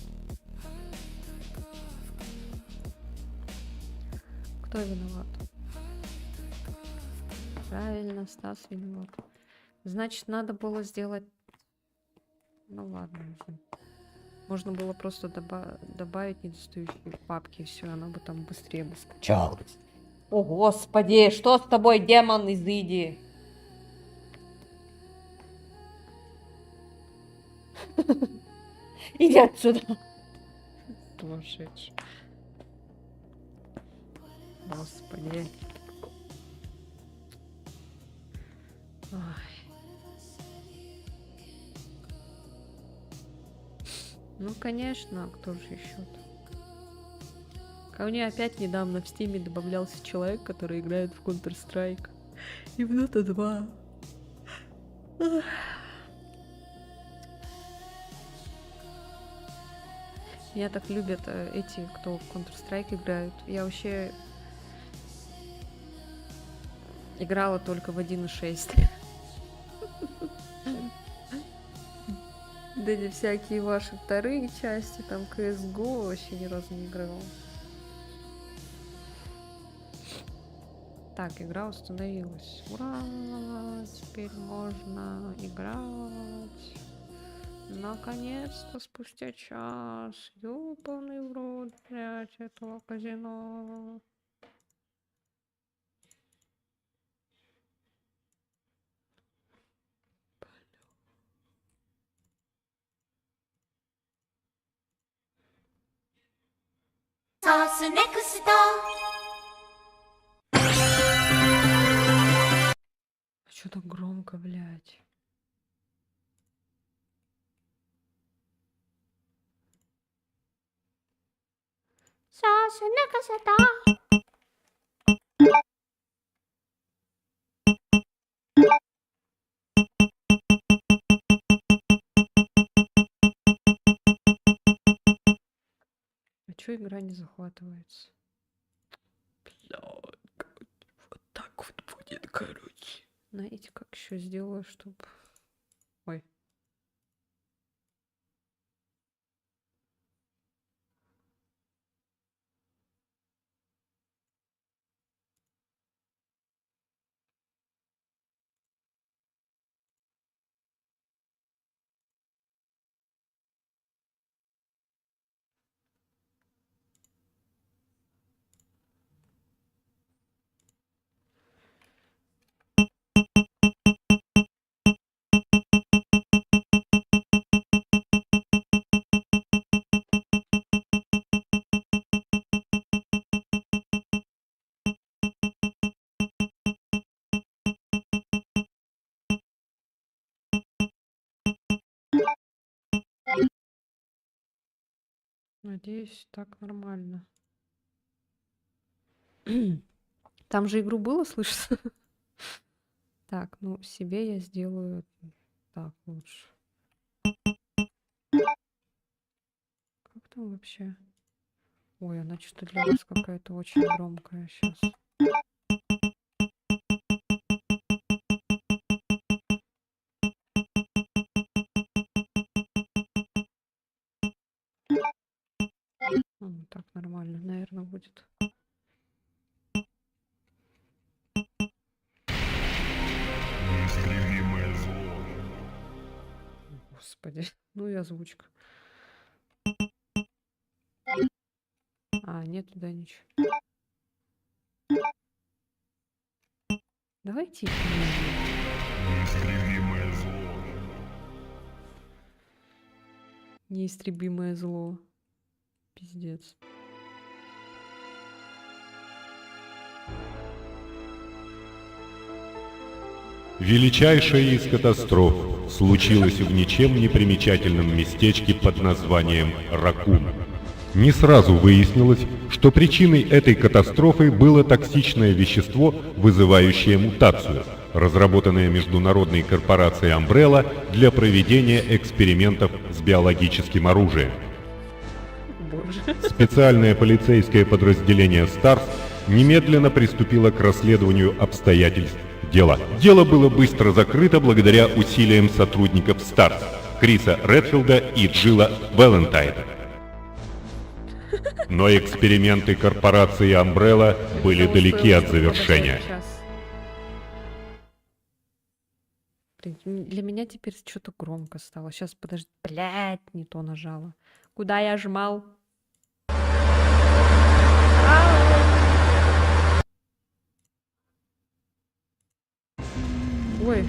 Кто виноват? Правильно, Стас виноват. Значит, надо было сделать... Ну ладно. Можно было просто добавить недостающие папки, и все, она бы там быстрее бы скачалась. О, Господи, что с тобой, демон, изыди? Иди отсюда. Сумасшедший. Господи. Ой. Ну, конечно, кто же еще-то? Ко мне опять недавно в Стиме добавлялся человек, который играет в Counter-Strike. И в Dota 2. Меня так любят эти, кто в Counter-Strike играют. Я вообще играла только в 1.6. Да не всякие ваши вторые части, там CSGO вообще ни разу не играла. Так, игра установилась. Ура! Теперь можно играть. Наконец-то, спустя час. Ёбаный в рот, блядь, этого казино. Чё так громко, блядь? А чё игра не захватывается? Блядь, вот так вот будет, короче. Знаете, как еще сделаю, чтобы... Ой. Надеюсь, так нормально. Там же игру было слышно? Так, ну себе я сделаю так лучше. Как там вообще? Ой, она что-то для вас какая-то очень громкая сейчас. Так нормально, наверное, будет. Неистребимая Господи. Ну и озвучка. А, нет туда ничего. Давайте. Неистребимое зло. Неистребимое зло. Пиздец. Величайшая из катастроф случилась в ничем не примечательном местечке под названием Ракун. Не сразу выяснилось, что причиной этой катастрофы было токсичное вещество, вызывающее мутацию, разработанное международной корпорацией Umbrella для проведения экспериментов с биологическим оружием. Боже. Специальное полицейское подразделение STARS немедленно приступило к расследованию обстоятельств дела. Дело было быстро закрыто благодаря усилиям сотрудников STARS Криса Редфилда и Джилла Валентайна. Но эксперименты корпорации Umbrella были далеки от завершения. Блин, для меня теперь что-то громко стало. Сейчас, подожди. Блядь, не то нажала. Куда я жмал? Ой.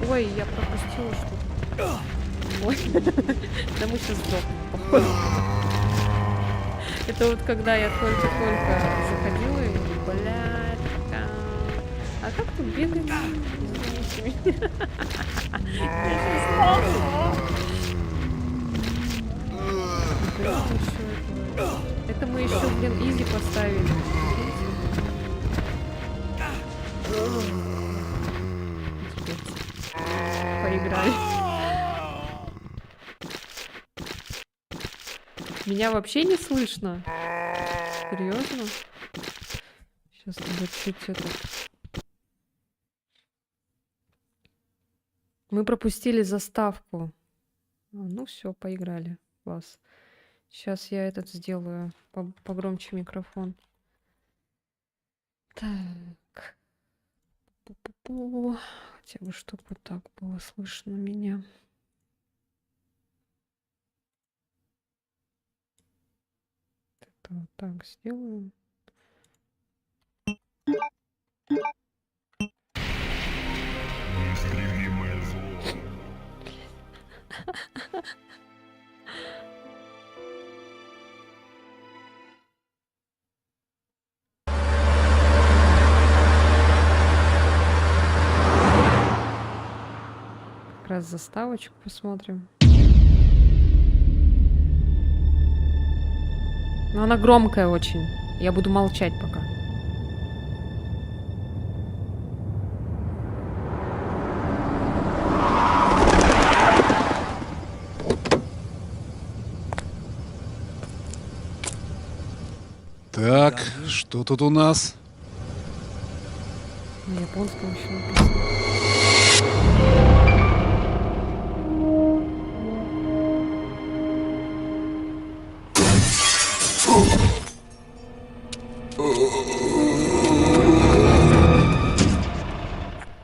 Ой, я пропустила что-то. Ой. Да мы сейчас сдохнем, походу. Это вот когда я только-только заходила и, блядь, а как тут бегать? Извините меня. Это мы еще, блин, изи поставили. Поиграли. Меня вообще не слышно. Серьезно? Сейчас надо чуть это. Мы пропустили заставку. Ну все, поиграли. Класс. Сейчас я этот сделаю. Погромче микрофон. Так. Хотя бы, чтобы вот так было слышно меня. Это вот так сделаю. Неистребимое зло. Как раз заставочку посмотрим. Но она громкая очень. Я буду молчать пока. Так, что тут у нас? На японском еще написано.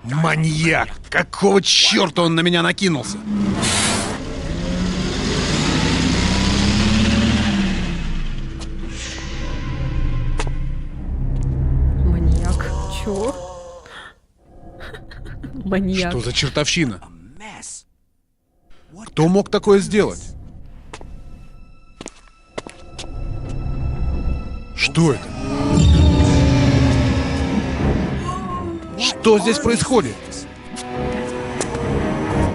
Маньяк! Какого черта он на меня накинулся? Маньяк. Чё? Маньяк. Что за чертовщина? Кто мог такое сделать? Что это? Что здесь происходит?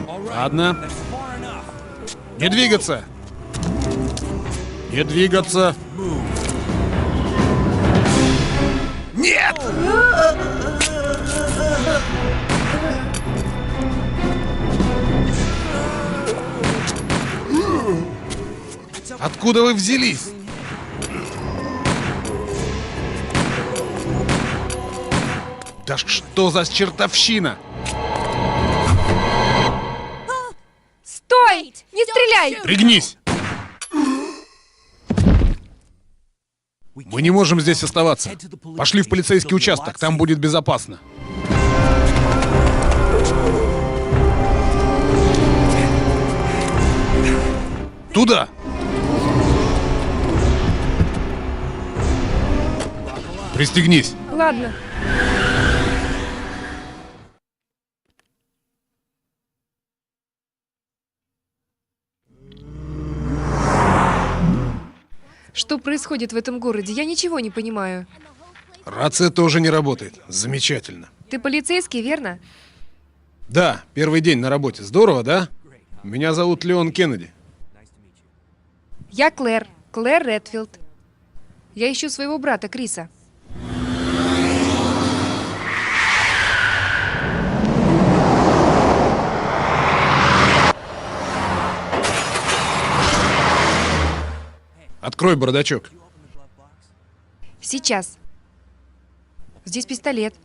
Ладно. Не двигаться! Не двигаться! Нет! Откуда вы взялись? Да что за чертовщина? Стой! Не стреляй! Пригнись! Мы не можем здесь оставаться. Пошли в полицейский участок, там будет безопасно. Туда! Пристегнись. Ладно. Что происходит в этом городе? Я ничего не понимаю. Рация тоже не работает. Замечательно. Ты полицейский, верно? Да, первый день на работе. Здорово, да? Меня зовут Леон Кеннеди. Я Клэр. Клэр Редфилд. Я ищу своего брата Криса. Открой бардачок. Сейчас. Здесь пистолет.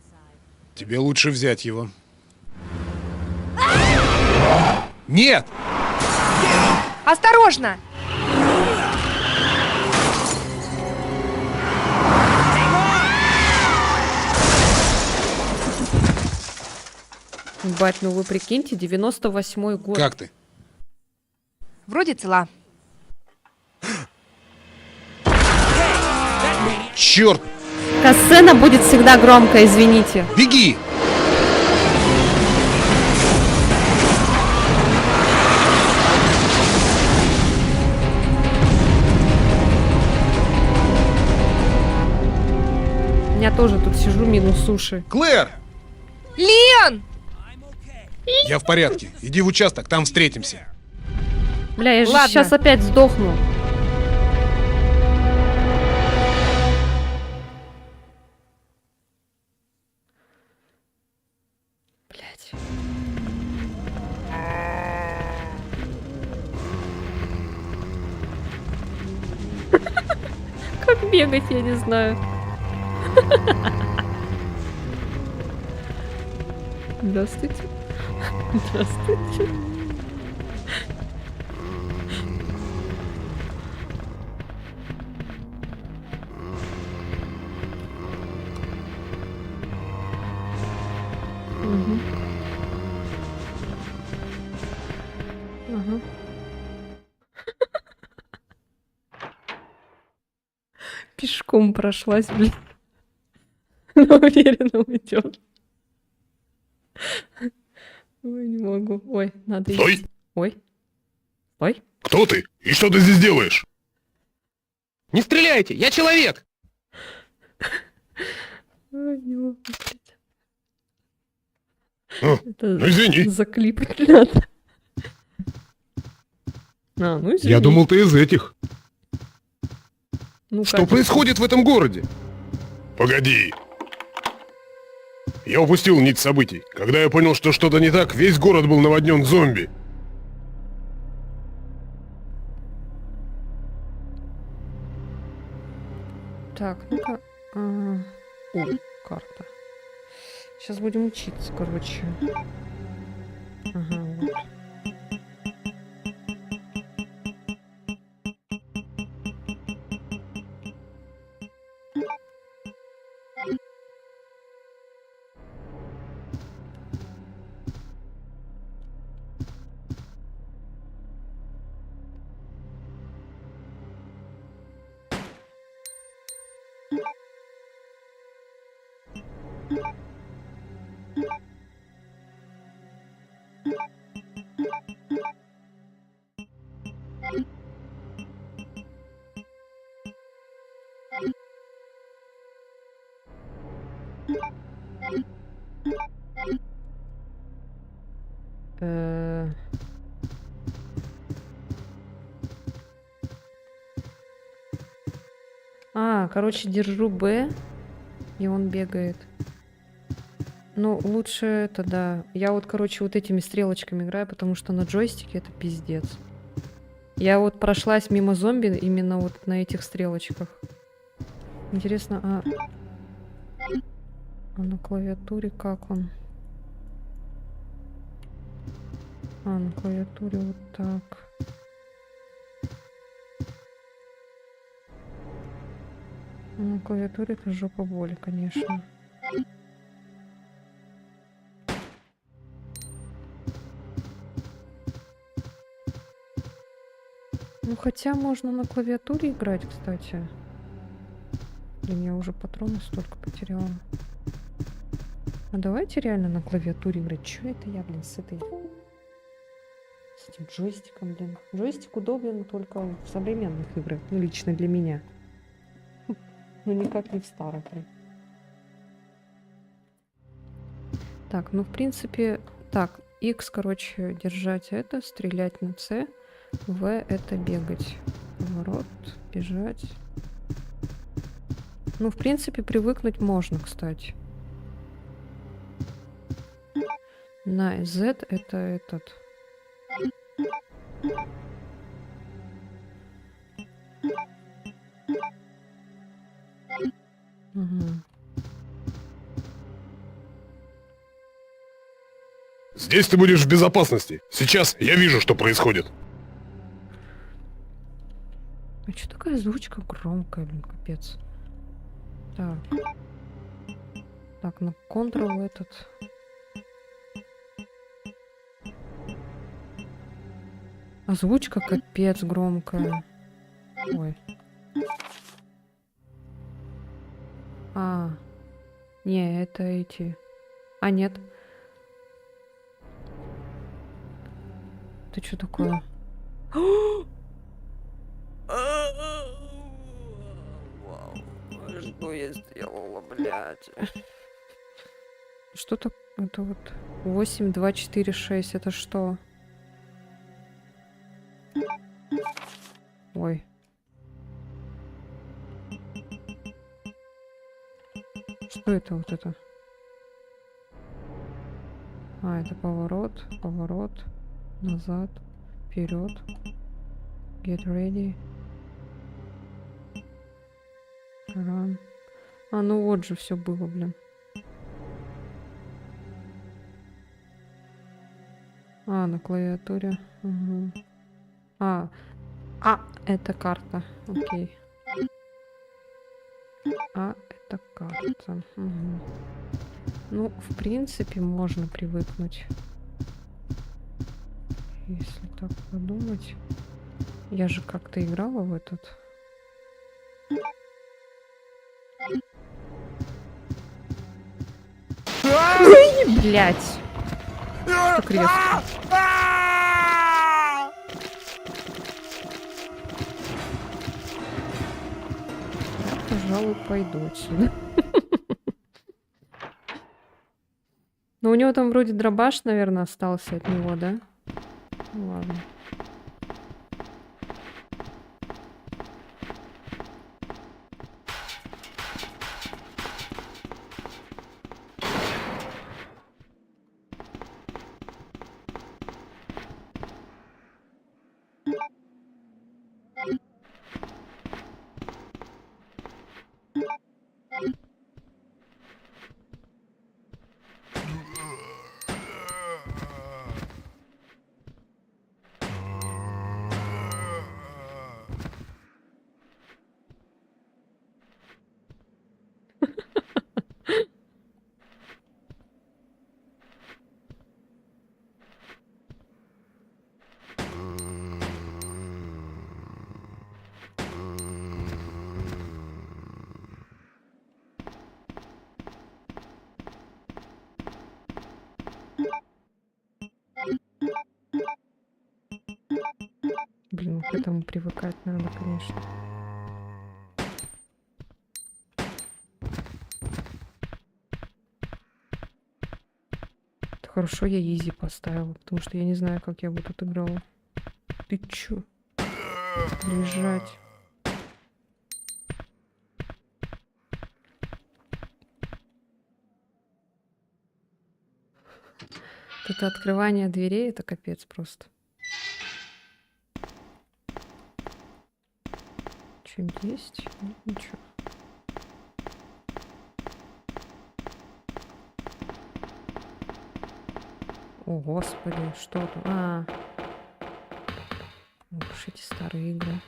Тебе лучше взять его. Нет! Осторожно! Бать, ну вы прикиньте, 98-й год. Как ты? Вроде цела. Черт! Касцена будет всегда громко, извините. Беги! Я тоже тут сижу минус суши. Клэр! Лен! Я в порядке. Иди в участок, там встретимся. Бля, я же Ладно. сейчас опять сдохну. Блять. Как бегать, я не знаю. Здравствуйте. Здравствуйте. Мгм. Ага. Пешком прошлась, блин. Но уверенно уйдет. Ой, не могу. Ой, надо Стой! идти. Ой. Ой. Кто ты? И что ты здесь делаешь? Не стреляйте, я человек! Ой, не могу, блядь. Ну, Это извини. заклипать надо. А, ну извини. Я думал, ты из этих. Ну, Что как? происходит в этом городе? Погоди. Я упустил нить событий. Когда я понял, что что-то не так, весь город был наводнен зомби. Так, ну-ка. О, карта. Сейчас будем учиться, короче. Ага, вот. Э, короче, держу Б, и он бегает. Ну, лучше это, да. Я вот, короче, вот этими стрелочками играю, потому что на джойстике это пиздец. Я вот прошлась мимо зомби именно вот на этих стрелочках. Интересно, а на клавиатуре как он? На клавиатуре вот так. На клавиатуре это жопа боли, конечно. Ну, хотя можно на клавиатуре играть, кстати. Блин, я уже патроны столько потеряла. А давайте реально на клавиатуре играть. Чё это я, блин, с этим джойстиком, блин. Джойстик удобен только в современных играх. Ну, лично для меня. Ну, никак не в старых. Блин. Так, ну, в принципе... Так, X, короче, держать это, стрелять на C. В это бегать. Поворот, бежать. Ну, в принципе, привыкнуть можно, кстати. На Z это этот. Угу. Здесь ты будешь в безопасности. Сейчас я вижу, что происходит. А что такая озвучка громкая, блин, капец. Так. Так, на Ctrl этот. Озвучка капец громкая. Ой. А. Не, это эти. А, нет. Это что такое? Что я сделала, блядь? Что-то... Это вот... 8, 2, 4, 6. Это что? Ой. Что это вот это? А, это поворот, поворот, назад, вперед. Get ready. Run. А, ну вот же все было, блин. А, на клавиатуре. Угу. А, это карта. Окей. А, это карта. Угу. Ну, в принципе, можно привыкнуть. Если так подумать. Я же как-то играла в этот. Блять. Так резко. Я, пожалуй, пойду отсюда. Но у него там вроде дробаш, наверное, остался от него, да? Ну, ладно. Блин, к этому привыкать надо, конечно. Это хорошо, я изи поставила, потому что я не знаю, как я бы тут играла. Ты чё? Лежать. Это открывание дверей, это капец просто. Что-нибудь есть? Нет, ничего. О, господи, что тут? А, уж эти старые игры.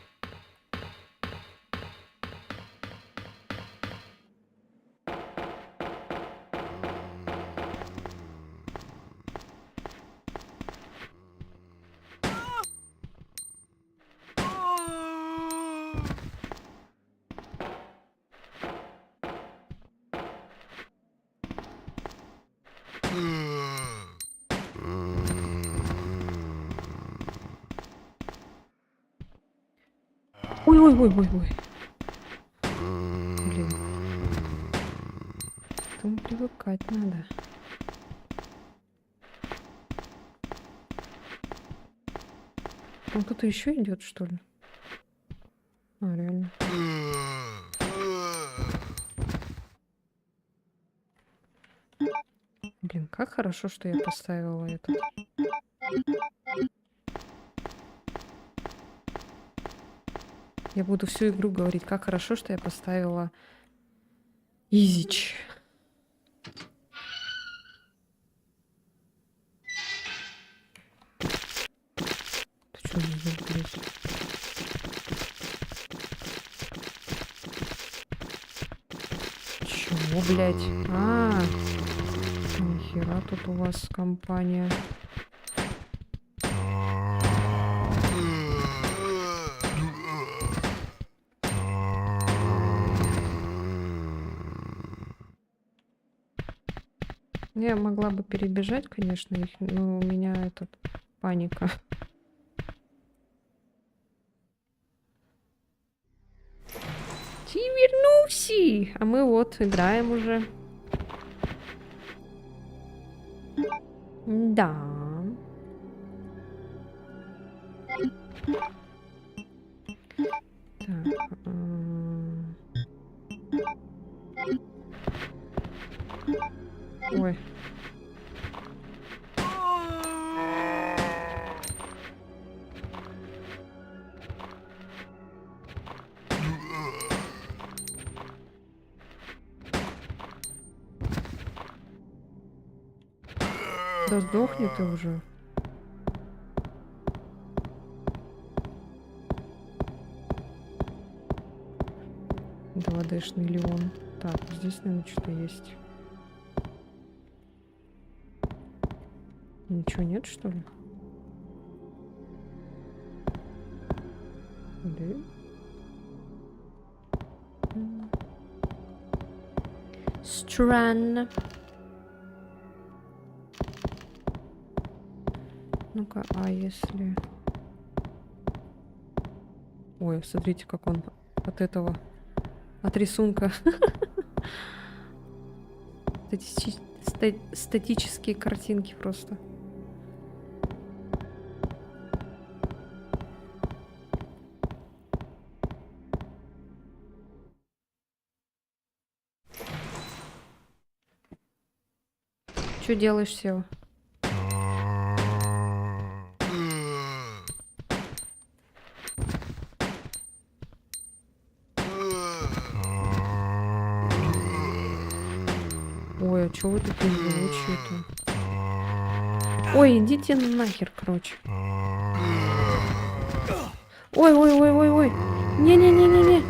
Ой-ой-ой-ой-ой. Блин. К этому привыкать надо. Там кто-то еще идет, что ли? А, реально. Блин, как хорошо, что я поставила этот. Я буду всю игру говорить, как хорошо, что я поставила Изич. Ты что, блядь? Чего, блядь? А, нихера тут у вас компания. Я могла бы перебежать, конечно, их, но у меня этот паника. Ты вернулся! А мы вот играем уже. Да. Так. Ой. Да сдохни ты уже. Ладешный Леон. Так, здесь, наверное, что-то есть. Ничего нет, что ли? Да? Странно. Ну-ка, а если... Ой, смотрите, как он от этого... От рисунка. Статические картинки просто. Что делаешь, Сева? Ой, а чё вы такие живучие-то? Ой, идите нахер, короче. Ой. Не-не-не-не-не.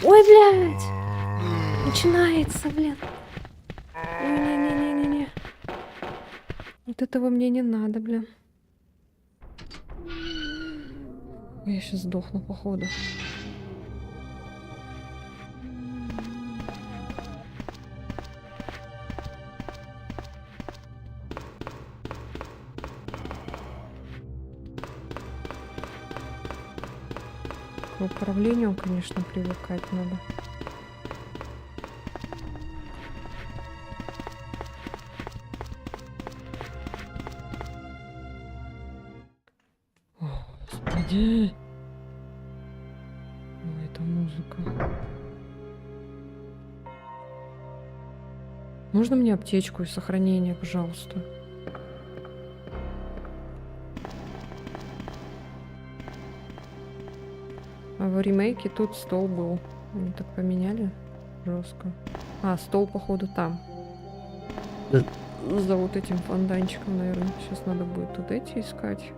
Ой, блядь. Начинается, блин. Ой, не-не-не-не-не. Вот этого мне не надо, блин. Я сейчас сдохну, походу. К управлению, конечно, привыкать надо. О, Господи! Ой, это музыка. Можно мне аптечку и сохранение, пожалуйста? А в ремейке тут стол был. Они так поменяли жестко. А, стол, походу, там. За вот этим фонтанчиком, наверное. Сейчас надо будет тут эти искать.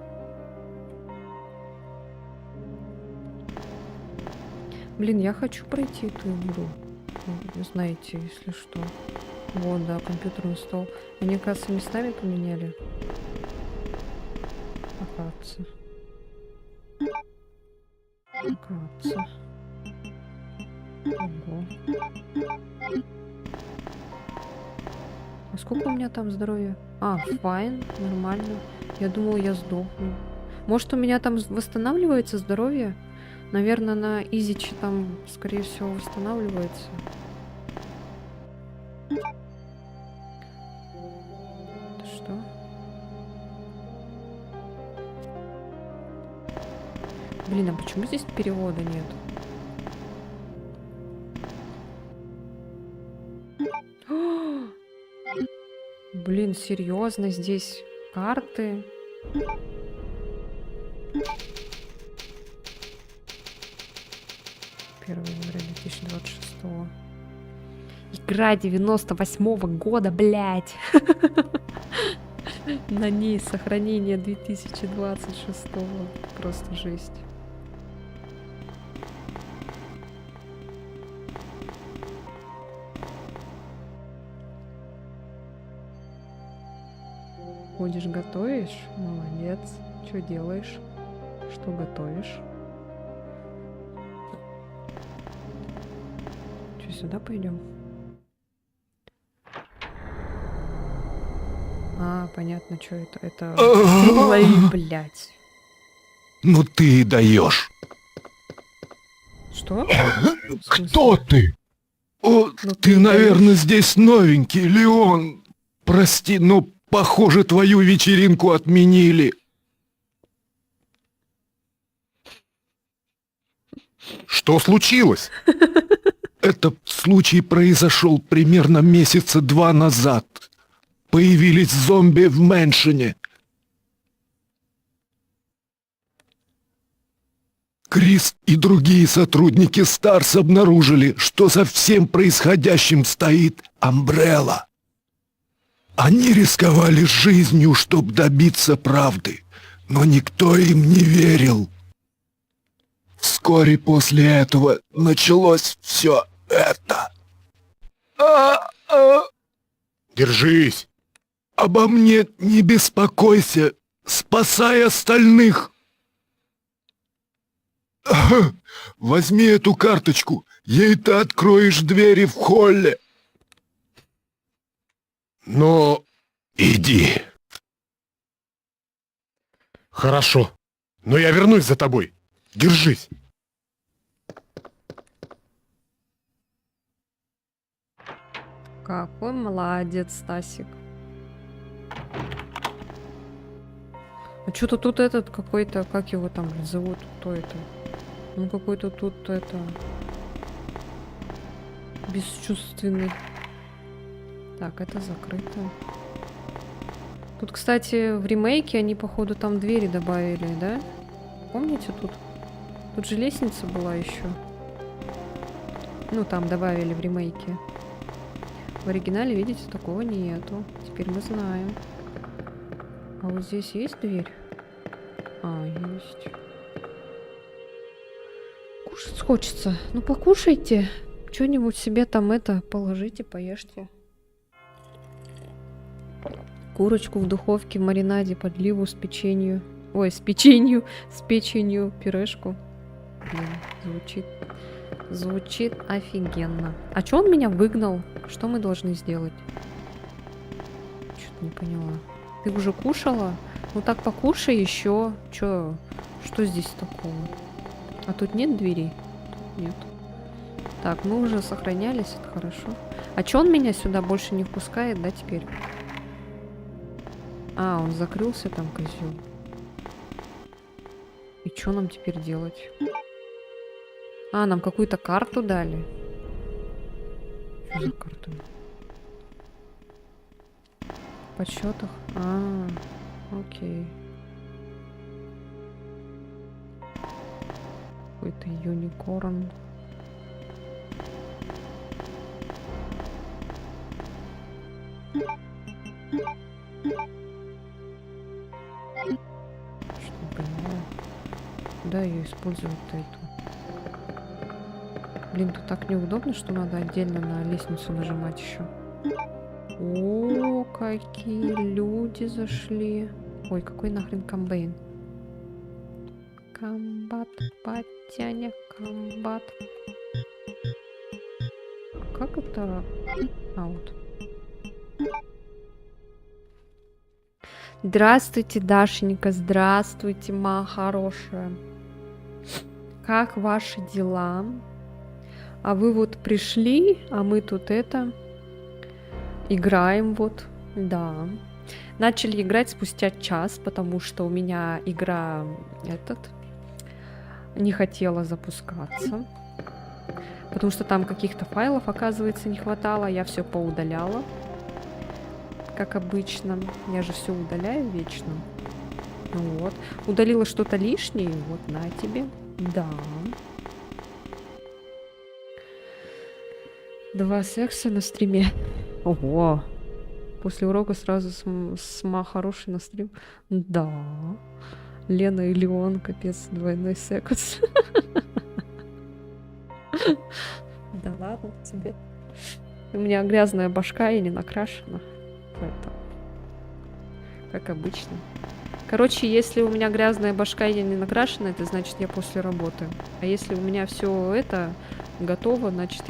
Блин, я хочу пройти эту игру. Ну, знаете, если что. Вот, да, компьютерный стол. Они, кажется, местами поменяли. Оказывается. Оказывается. Ого. А сколько у меня там здоровья? А, файн, нормально. Я думала, я сдохну. Может, у меня там восстанавливается здоровье? Наверное, на изиче там, скорее всего, восстанавливается. Это что? Блин, а почему здесь перевода нет? Блин, серьезно, здесь карты. 1 января 2026. Игра 98-го года, блядь. На ней сохранение 2026. Просто жесть. Ходишь, готовишь? Молодец. Что делаешь? Что готовишь? Что, сюда пойдем? А, понятно, что это. Это... Ой, блядь. Ну ты и даешь. Что? Кто ты? О, Ну ты, ты наверное, здесь новенький, Леон. Прости, но, похоже, твою вечеринку отменили. Что случилось? Этот случай произошел примерно месяца 2 назад. Появились зомби в Мэншене. Крис и другие сотрудники Старс обнаружили, что за всем происходящим стоит Амбрелла. Они рисковали жизнью, чтобы добиться правды, но никто им не верил. Вскоре после этого началось все это. Держись. Обо мне не беспокойся, спасай остальных. Возьми эту карточку, ей ты откроешь двери в холле. Но... Иди. Хорошо, но я вернусь за тобой. Держись. Какой молодец, Стасик. А что-то тут этот какой-то, как его там зовут, кто это? Ну какой-то тут это... бесчувственный. Так, это закрыто. Тут, кстати, в ремейке они, походу, там двери добавили, да? Помните тут? Тут же лестница была еще. Ну, там добавили в ремейке. В оригинале, видите, такого нету. Теперь мы знаем. А вот здесь есть дверь? А, есть. Кушать хочется. Ну, покушайте. Что-нибудь себе там это положите, поешьте. Курочку в духовке в маринаде, подливу с печенью. Ой, с печенью. С печенью, пюрешку. Блин, звучит офигенно. А чё он меня выгнал? Что мы должны сделать? Что-то не поняла. Ты уже кушала? Ну так покушай еще. Что здесь такого? А тут нет дверей? Нет. Так, мы уже сохранялись, это хорошо. А чё он меня сюда больше не впускает, да, теперь? А, он закрылся там, козел. И что нам теперь делать? А, нам какую-то карту дали. Что за карта? В подсчетах? А, окей. Какой-то юникорн. Что не понимаю. Куда ее использовать-то эту? Блин, тут так неудобно, что надо отдельно на лестницу нажимать еще. О, какие люди зашли. Ой, какой нахрен комбайн? Комбат, батяня, комбат. Как это? А, вот. Здравствуйте, Дашенька, здравствуйте, моя хорошая. Как ваши дела? А вы вот пришли, а мы тут это... Играем вот, да. Начали играть спустя час, потому что у меня игра не хотела запускаться. Потому что там каких-то файлов, оказывается, не хватало. Я все поудаляла. Как обычно. Я же все удаляю вечно. Вот. Удалила что-то лишнее. Вот на тебе. Да. 2 секса на стриме. Ого. После урока сразу хороший на стрим. Да. Лена и Леон, капец, двойной секс. Да ладно тебе. У меня грязная башка и не накрашена. Поэтому. Как обычно. Короче, если у меня грязная башка и я не накрашена, это значит я после работы. А если у меня все это готово, значит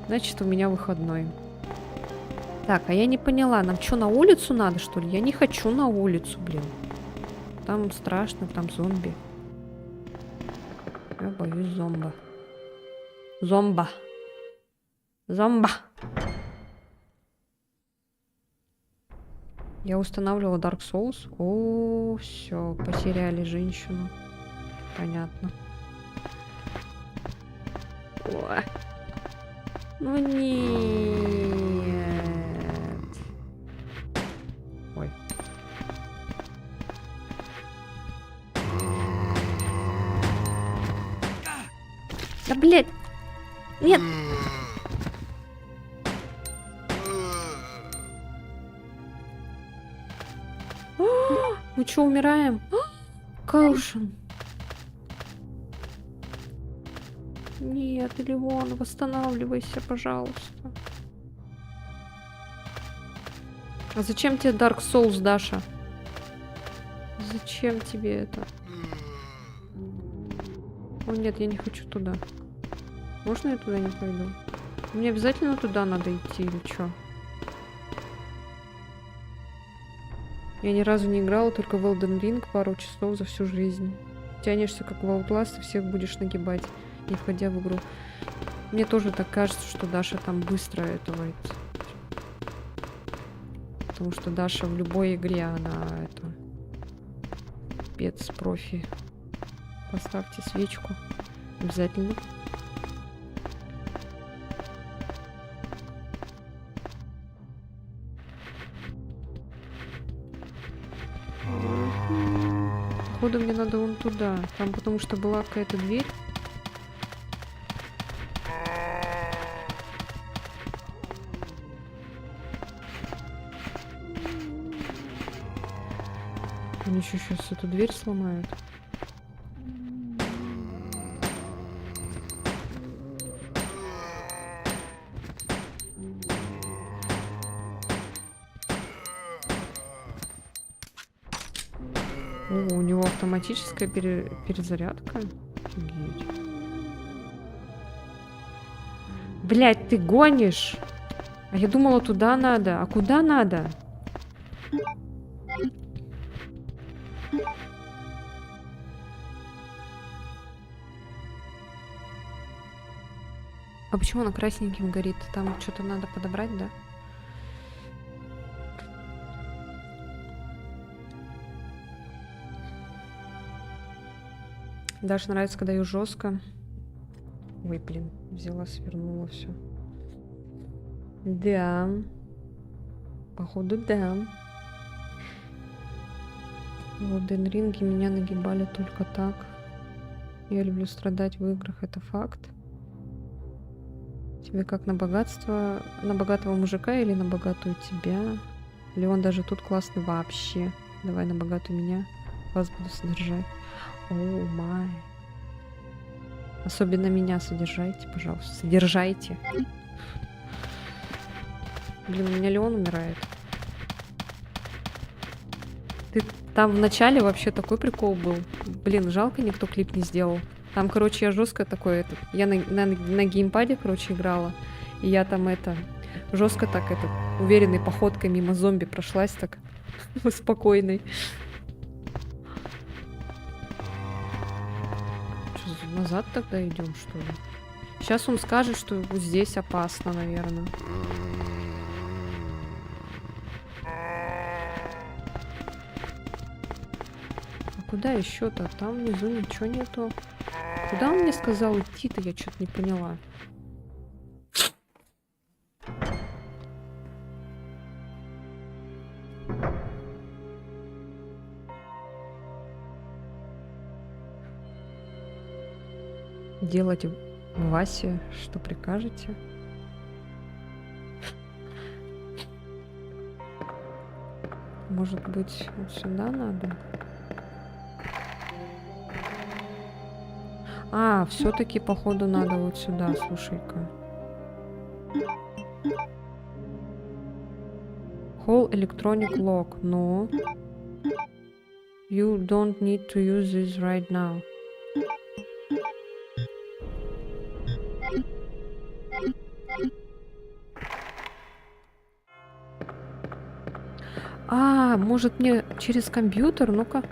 значит у меня выходной. Так, а я не поняла, нам что, на улицу надо, что ли? Я не хочу на улицу, блин. Там страшно, там зомби. Я боюсь зомба. Зомба. Зомба. Я устанавливала Dark Souls. О, все, потеряли женщину. Понятно. О. Ну нет. Ой. Да, блядь. Нет. Мы что, умираем? Каушен. Нет, Леон, восстанавливайся, пожалуйста. А зачем тебе Dark Souls, Даша? Зачем тебе это? О, нет, я не хочу туда. Можно я туда не пойду? Мне обязательно туда надо идти или что? Я ни разу не играла, только в Elden Ring пару часов за всю жизнь. Тянешься как в Outlast и всех будешь нагибать, не входя в игру. Мне тоже так кажется, что Даша там быстро этого... Потому что Даша в любой игре, она это... спец-профи. Поставьте свечку. Обязательно. Походу мне надо вон туда. Там потому что была какая-то дверь. Они еще сейчас эту дверь сломают. О, у него автоматическая перезарядка. Офигеть. Блядь, ты гонишь? А я думала, туда надо. А куда надо? А почему она красненьким горит? Там что-то надо подобрать, да? Даше нравится, когда ее жестко. Ой, блин, взяла, свернула все. Да. Походу, да. В Elden Ring меня нагибали только так. Я люблю страдать в играх, это факт. Тебе как на богатство, на богатого мужика или на богатую тебя? Леон даже тут классный вообще. Давай на богатую меня. Вас буду содержать. О май. Особенно меня содержайте, пожалуйста. Содержайте. Блин, у меня Леон умирает. Там в начале вообще такой прикол был. Блин, жалко, никто клип не сделал. Там, короче, я жестко такой... Я на геймпаде, короче, играла. И я там жестко так уверенной походкой мимо зомби прошлась так. Спокойной. назад тогда идем, что ли? Сейчас он скажет, что вот здесь опасно, наверное. А куда еще-то? Там внизу ничего нету. Куда он мне сказал идти-то? Я что-то не поняла. Делать Васе, что прикажете? Может быть, вот сюда надо? А, все-таки, походу, надо вот сюда, слушай-ка. Whole electronic lock. No. You don't need to use this right now. А, может мне через компьютер? Ну-ка.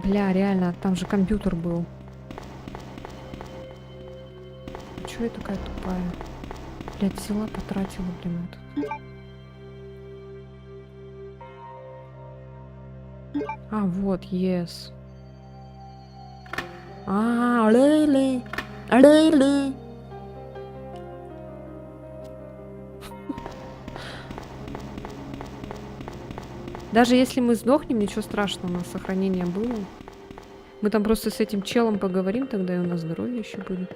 Бля, реально, там же компьютер был. Чё я такая тупая? Блядь, взяла, потратила, блин, этот. А, вот, yes. А, лей-лей. Лей-лей. Даже если мы сдохнем, ничего страшного, у нас сохранение было. Мы там просто с этим челом поговорим, тогда и у нас здоровье еще будет.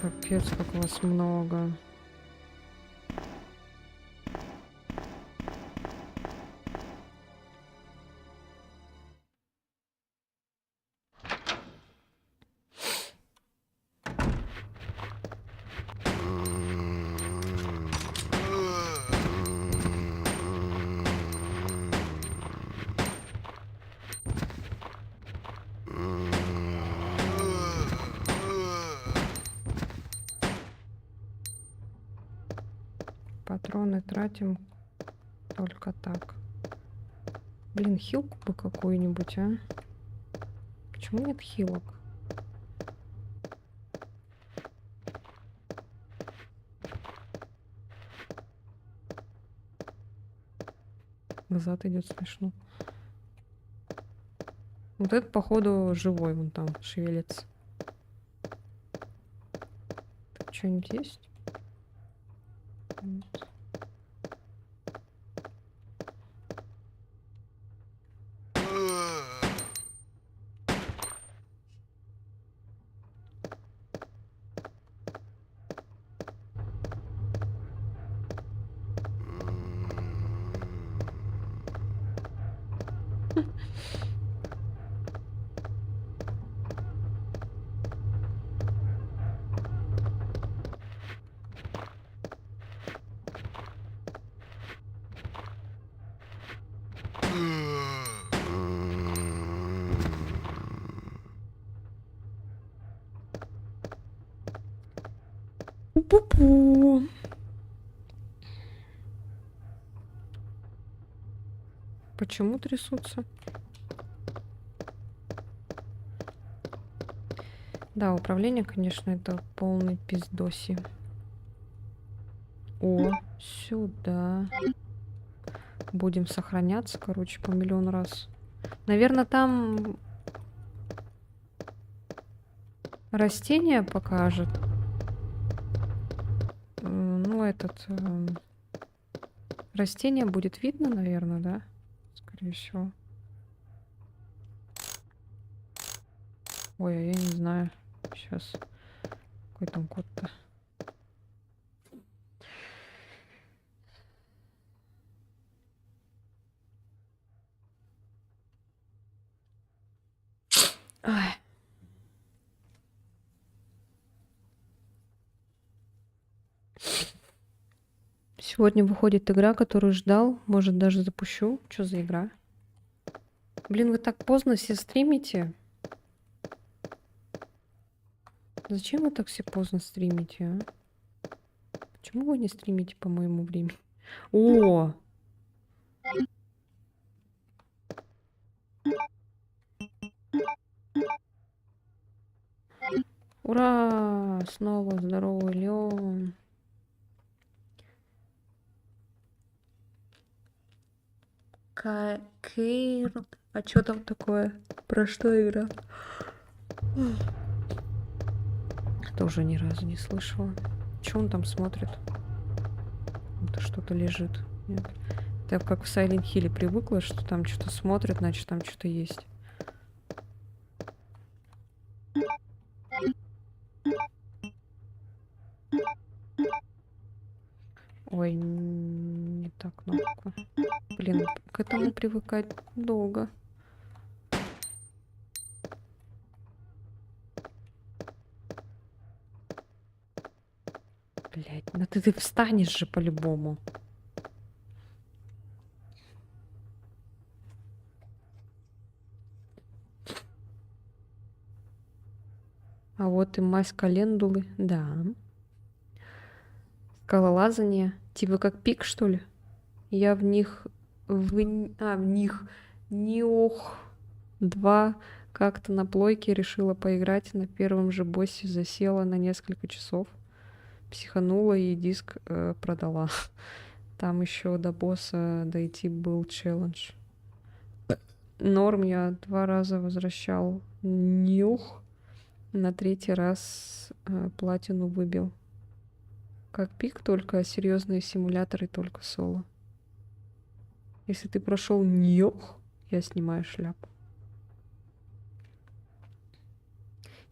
Капец, как вас много. Патроны тратим только так. Блин, хилку бы какую-нибудь, а? Почему нет хилок? Назад идет смешно. Вот этот, походу, живой вон там шевелится. Так, что-нибудь есть? Нет. Пу-пу. Почему трясутся? Да, управление, конечно, это полный пиздоси. О, сюда. Будем сохраняться, короче, по миллион раз. Наверное, там растение покажет. Ну, этот... Растение будет видно, наверное, да? Скорее всего. Ой, а я не знаю. Сейчас. Какой там код-то? Ай. Сегодня выходит игра, которую ждал. Может, даже запущу. Что за игра? Блин, вы так поздно все стримите. Зачем вы так все поздно стримите, а? Почему вы не стримите по моему времени? О! Ура! Снова здоровый Леон. Кейр. А что там такое? Про что игра? Тоже ни разу не слышала. Что он там смотрит? Это что-то лежит. Нет. Так как в Silent Hill привыкла, что там что-то смотрит, значит там что-то есть. Ой, не та кнопка. Блин, к этому привыкать долго. Блять, ну ты встанешь же по-любому. А вот и мазь календулы, да. Скалолазание. Типа как пик, что ли? Я в них... в них... Неох. 2 как-то на плойке решила поиграть. На первом же боссе засела на несколько часов. Психанула и диск продала. Там еще до босса дойти был челлендж. Норм я 2 раза возвращал. Нюх. На 3-й раз платину выбил. Как пик, только серьезные симуляторы, только соло. Если ты прошел нюх, я снимаю шляпу.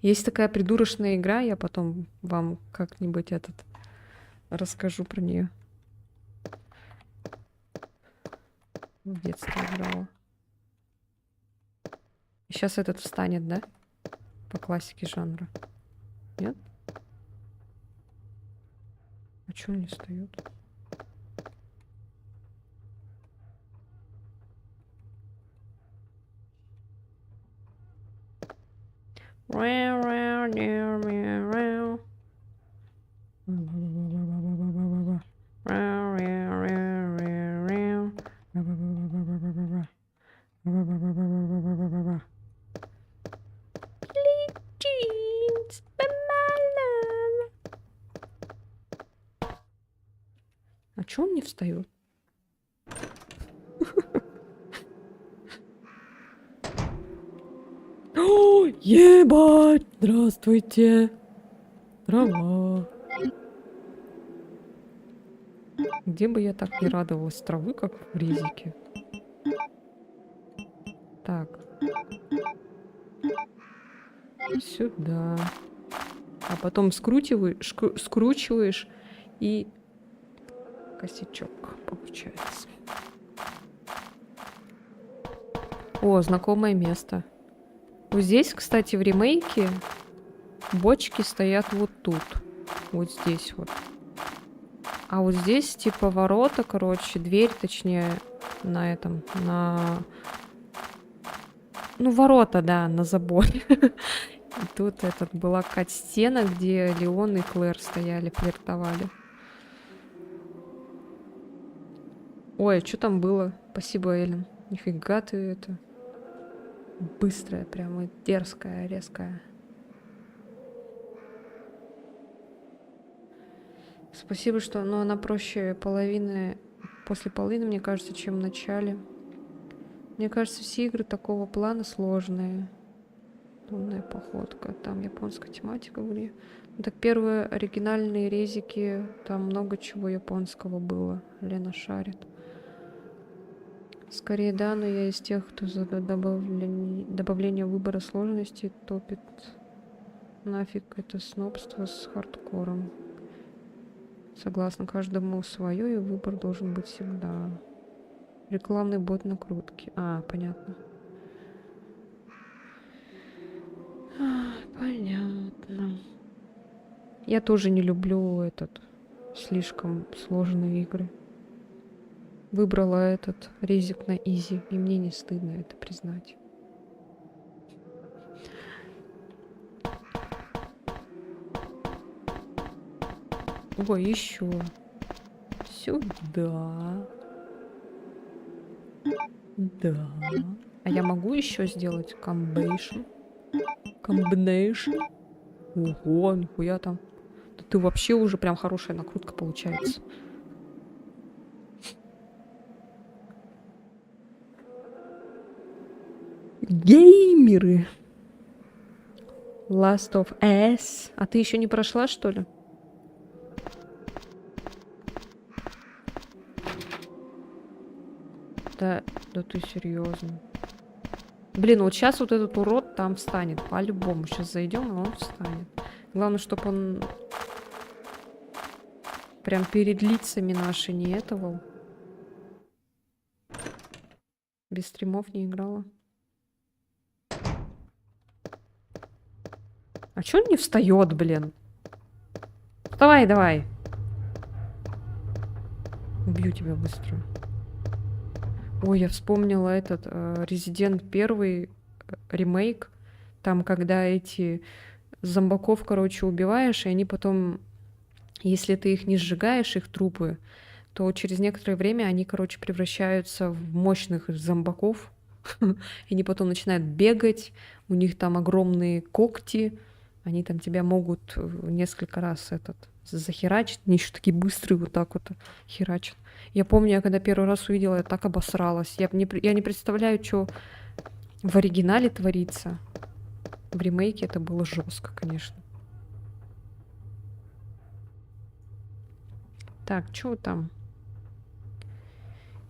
Есть такая придурочная игра, я потом вам как-нибудь расскажу про нее. В детстве играла. И сейчас этот встанет, да? По классике жанра. Нет? А чё он не встает? А чё он не встает? О, ебать! Здравствуйте! Трава. Где бы я так не радовалась травы, как в резике. Так. Сюда. А потом скручиваешь и косячок получается. О, знакомое место. Вот здесь, кстати, в ремейке бочки стоят вот тут. Вот здесь вот. А вот здесь типа ворота, короче, дверь, точнее, на этом, ну, ворота, да, на заборе. И тут была кат-стена, где Леон и Клэр стояли, флиртовали. Ой, а что там было? Спасибо, Эллен. Нифига ты быстрая, прямо дерзкая, резкая. Спасибо, что она проще половины, после половины, мне кажется, чем в начале. Мне кажется, все игры такого плана сложные. Лунная походка, там японская тематика в игре. Ну, так первые оригинальные резики, там много чего японского было. Лена шарит. Скорее да, но я из тех, кто за добавление выбора сложности топит. Нафиг это снобство с хардкором. Согласно, каждому свое, и выбор должен быть всегда. Рекламный бот накрутки. А, понятно. Понятно. Я тоже не люблю слишком сложные игры. Выбрала этот резик на изи, и мне не стыдно это признать. Ой, еще. Сюда. Да. А я могу еще сделать комбинейшн? Комбинейшн? Ого, нихуя там. Да ты вообще уже прям хорошая накрутка получается. Геймеры. Last of Us. А ты еще не прошла, что ли? Да, да ты серьезно. Блин, вот сейчас вот этот урод там встанет. По-любому. Сейчас зайдем, и он встанет. Главное, чтобы он прям перед лицами наши не этого. Без стримов не играла. А чё он не встает, блин? Вставай, давай. Убью тебя быстро. Ой, я вспомнила этот Resident 1 ремейк. Там, когда эти зомбаков, короче, убиваешь, и они потом, если ты их не сжигаешь, их трупы, то через некоторое время они, короче, превращаются в мощных зомбаков. И они потом начинают бегать, у них там огромные когти, они там тебя могут несколько раз захерачить, они еще такие быстрые вот так вот херачат. Я помню, я когда первый раз увидела, я так обосралась. Я не представляю, что в оригинале творится. В ремейке это было жестко, конечно. Так, что там?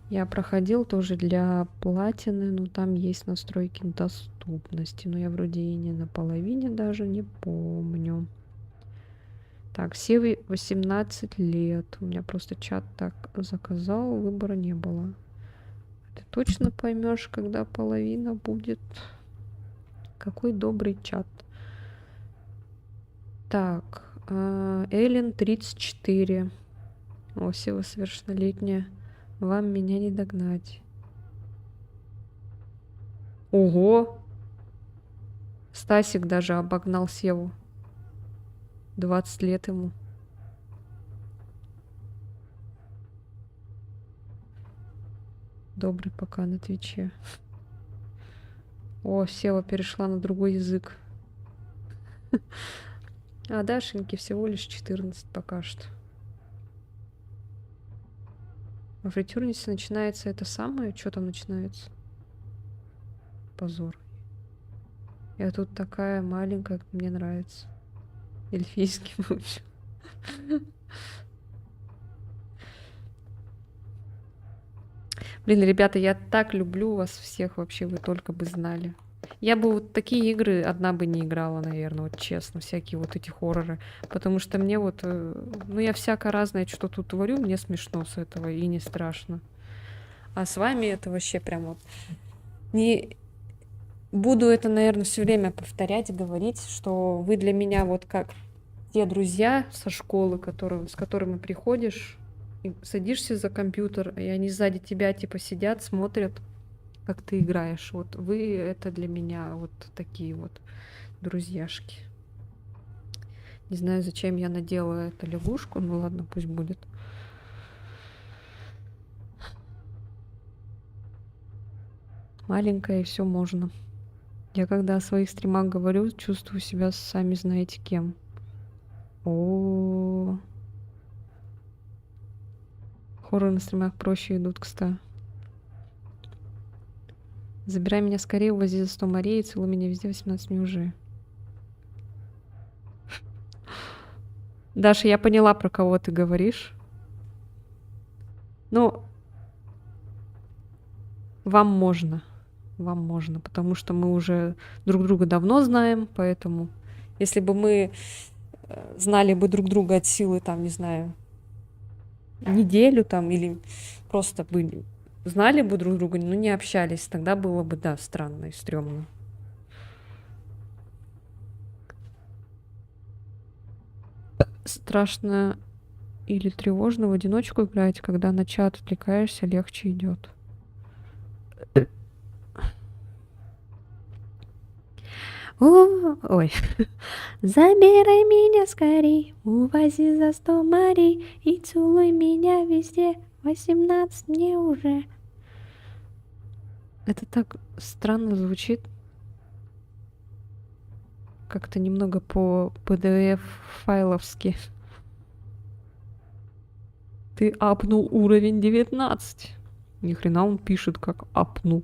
Я проходил тоже для платины, но там есть настройки доступности. Но я вроде и не на половине даже не помню. Так, Севе 18 лет. У меня просто чат так заказал, выбора не было. Ты точно поймешь, когда половина будет. Какой добрый чат. Так, Эллен 34. О, Сева совершеннолетняя. Вам меня не догнать. Ого! Стасик даже обогнал Севу. 20 лет ему. Добрый пока на Твиче. О, Сева перешла на другой язык. А Дашеньке всего лишь 14 пока что. Во фритюрнице начинается это самое. Что там начинается? Позор. Я тут такая маленькая, как мне нравится. Эльфийский луч. Блин, ребята, я так люблю вас всех вообще, вы только бы знали. Я бы вот такие игры одна бы не играла, наверное, вот честно, всякие вот эти хорроры. Потому что мне вот, ну я всяко разное что тут творю, мне смешно с этого и не страшно. А с вами это вообще прям вот... Не... Буду это, наверное, все время повторять, говорить, что вы для меня вот как те друзья со школы, с которыми приходишь, и садишься за компьютер, и они сзади тебя типа сидят, смотрят, как ты играешь. Вот вы это для меня вот такие вот друзьяшки. Не знаю, зачем я надела эту лягушку, ну ладно, пусть будет. Маленькая, и все можно. Я когда о своих стримах говорю, чувствую себя сами знаете кем. О, хорроры на стримах проще идут, кстати. Забирай меня скорее, увози за 100 морей и целуй меня везде, 18 мне уже. Даша, я поняла, про кого ты говоришь. Ну, вам можно. Вам можно, потому что мы уже друг друга давно знаем, поэтому если бы мы знали бы друг друга от силы, там, не знаю, неделю там, или просто бы знали бы друг друга, но не общались, тогда было бы, да, странно и стрёмно. Страшно или тревожно в одиночку играть, когда на чат отвлекаешься, легче идет. Ой. Забирай меня скорей, увози за 100 морей и целуй меня везде. 18 мне уже. Это так странно звучит. Как-то немного по PDF-файловски. Ты апнул уровень 19. Ни хрена он пишет, как апнул.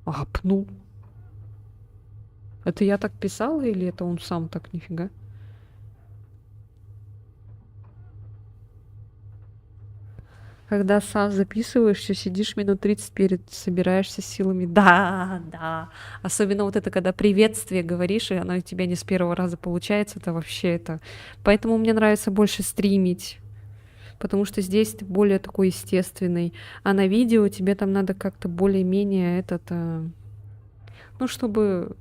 Апнул. Это я так писала или это он сам так, нифига? Когда сам записываешься, сидишь минут 30 перед, собираешься с силами. Да, да. Особенно вот это, когда приветствие говоришь, и оно у тебя не с первого раза получается, это вообще это. Поэтому мне нравится больше стримить. Потому что здесь ты более такой естественный. А на видео тебе там надо как-то более-менее ну, чтобы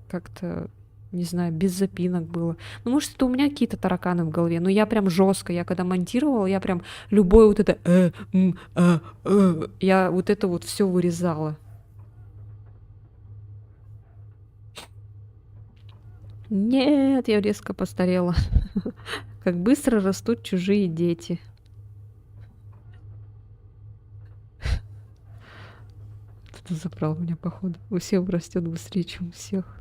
как-то, не знаю, без запинок было. Ну, может, это у меня какие-то тараканы в голове, но я прям жестко, я когда монтировала, я прям любое вот это я вот это вот все вырезала. Нет, я резко постарела. Как быстро растут чужие дети. Кто-то забрал меня, походу. У всех растет быстрее, чем у всех.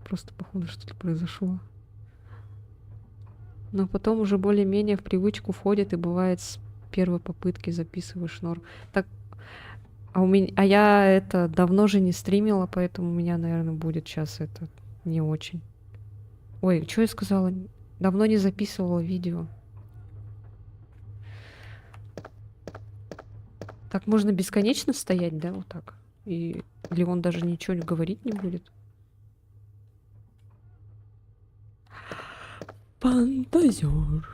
Просто, походу, что-то произошло. Но потом уже более-менее в привычку входит, и бывает с первой попытки записываешь норм. Так, а я это давно же не стримила, поэтому у меня, наверное, будет сейчас это не очень. Ой, что я сказала? Давно не записывала видео. Так можно бесконечно стоять, да, вот так? Или он даже ничего не говорить не будет? Фантазер,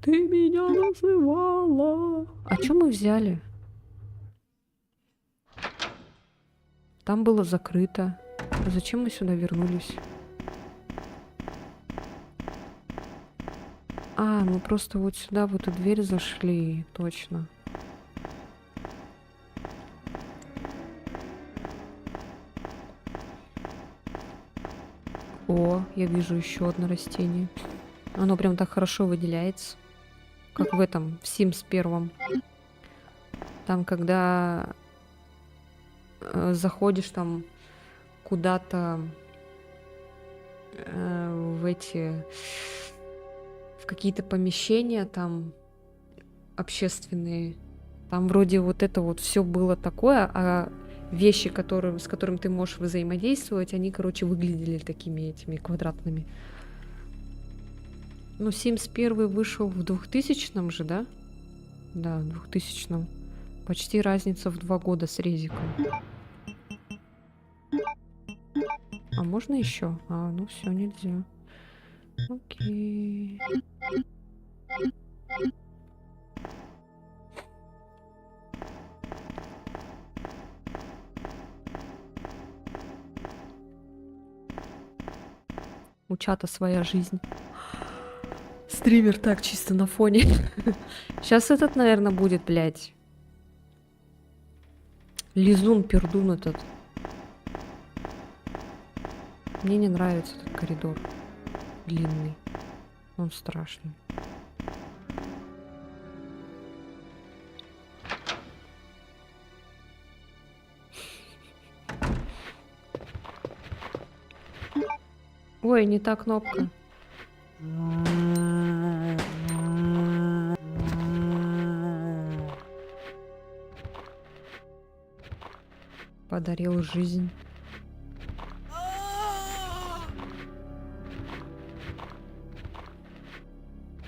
ты меня называла. А чё мы взяли? Там было закрыто. А зачем мы сюда вернулись? А, мы просто вот сюда, в эту дверь зашли. Точно. О, я вижу еще одно растение. Оно прям так хорошо выделяется. Как в этом, в Sims 1. Там, когда заходишь там куда-то в какие-то помещения там общественные, там вроде вот это вот все было такое, а вещи, с которыми ты можешь взаимодействовать, они, короче, выглядели такими этими квадратными. Ну, Sims 1 вышел в 2000-м же, да? Да, в 2000-м. Почти разница в 2 года с резиком. А можно еще? А, ну все, нельзя. Окей. У чата своя жизнь. Стример так чисто на фоне. Сейчас этот, наверное, будет, блядь. Лизун-пердун этот. Мне не нравится этот коридор. Длинный. Он страшный. Ой, не та кнопка. Подарил жизнь.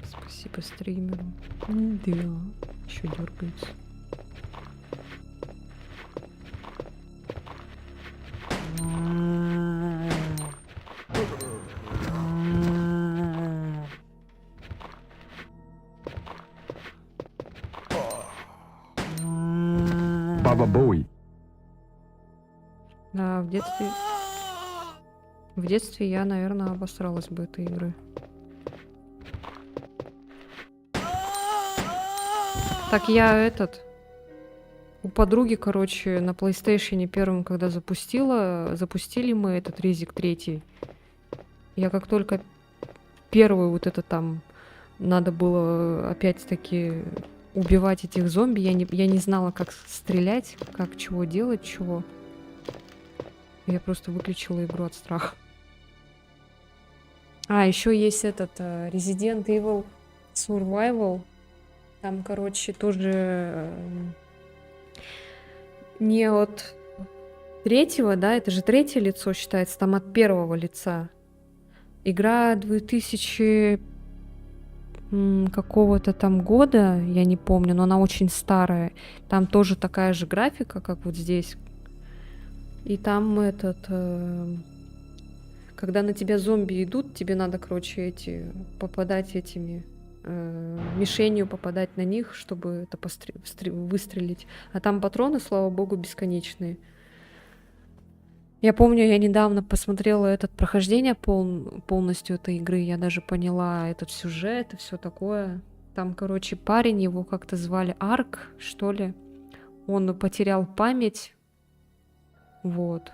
Спасибо стримеру. Да, еще дергается. Баба Боуи. Да, в детстве... В детстве я, наверное, обосралась бы этой игры. Так я у подруги, короче, на PlayStation первым, когда запустили мы этот Резик 3. Я как только первый вот это там надо было опять-таки убивать этих зомби, я не знала, как стрелять, как чего делать, чего. Я просто выключила игру от страха. А, еще есть Resident Evil Survival. Там, короче, тоже не от третьего, да, это же третье лицо считается, там от первого лица. Игра 2000 какого-то там года, я не помню, но она очень старая. Там тоже такая же графика, как вот здесь. И там когда на тебя зомби идут, тебе надо, короче, попадать этими мишенью, попадать на них, чтобы это выстрелить. А там патроны, слава богу, бесконечные. Я помню, я недавно посмотрела прохождение полностью этой игры. Я даже поняла этот сюжет и все такое. Там, короче, парень, его как-то звали Арк, что ли. Он потерял память. Вот.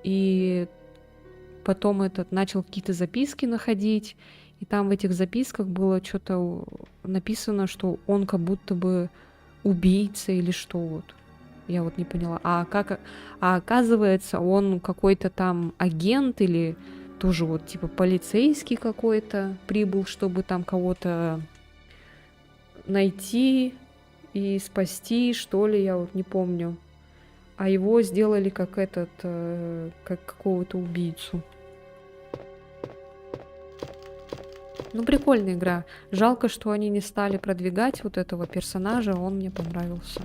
И потом начал какие-то записки находить. И там в этих записках было что-то написано, что он как будто бы убийца или что вот. Я вот не поняла. А оказывается, он какой-то там агент или тоже вот типа полицейский какой-то прибыл, чтобы там кого-то найти и спасти, что ли, я вот не помню. А его сделали как как какого-то убийцу. Ну, прикольная игра. Жалко, что они не стали продвигать вот этого персонажа, он мне понравился.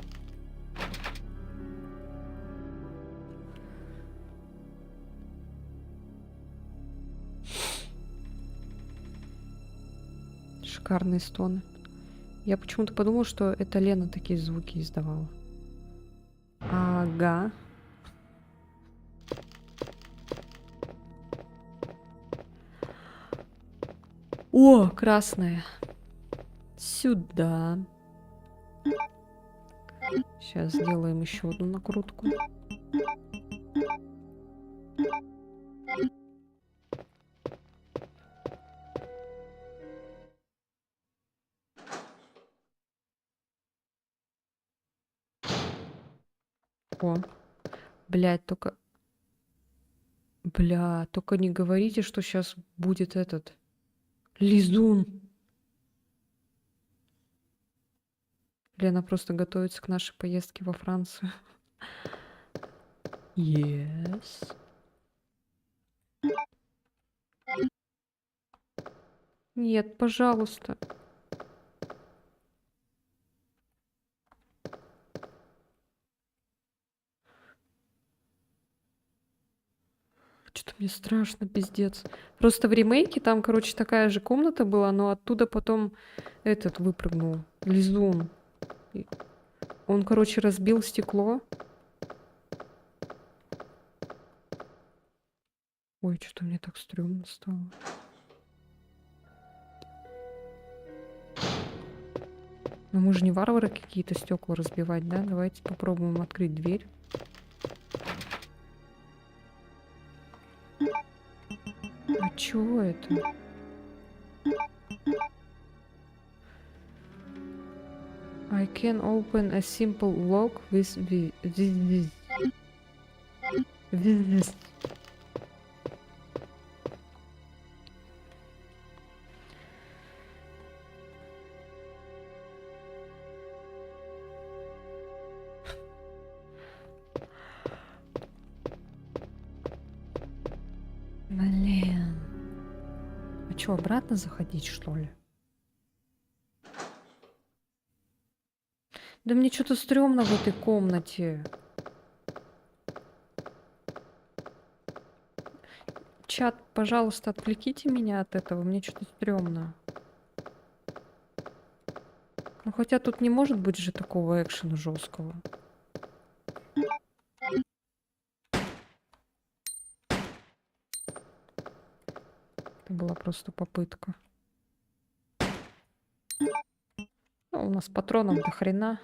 Шикарные стоны. Я почему-то подумала, что это Лена такие звуки издавала. Ага. О, красная. Сюда. Сейчас сделаем еще одну накрутку. О, блядь, только... Бля, только не говорите, что сейчас будет лизун. Лена просто готовится к нашей поездке во Францию. Yes. Нет, пожалуйста. Что-то мне страшно, пиздец. Просто в ремейке там, короче, такая же комната была, но оттуда потом выпрыгнул. Лизун. Он, короче, разбил стекло. Ой, что-то мне так стрёмно стало. Но мы же не варвары какие-то стекла разбивать, да? Давайте попробуем открыть дверь. А чё это? I can open a simple lock with this. Блин. А чё, обратно заходить, что ли? Да мне что-то стрёмно в этой комнате. Чат, пожалуйста, отвлеките меня от этого. Мне что-то стрёмно. Ну, хотя тут не может быть же такого экшена жесткого. Это была просто попытка. Ну, у нас патронов до хрена.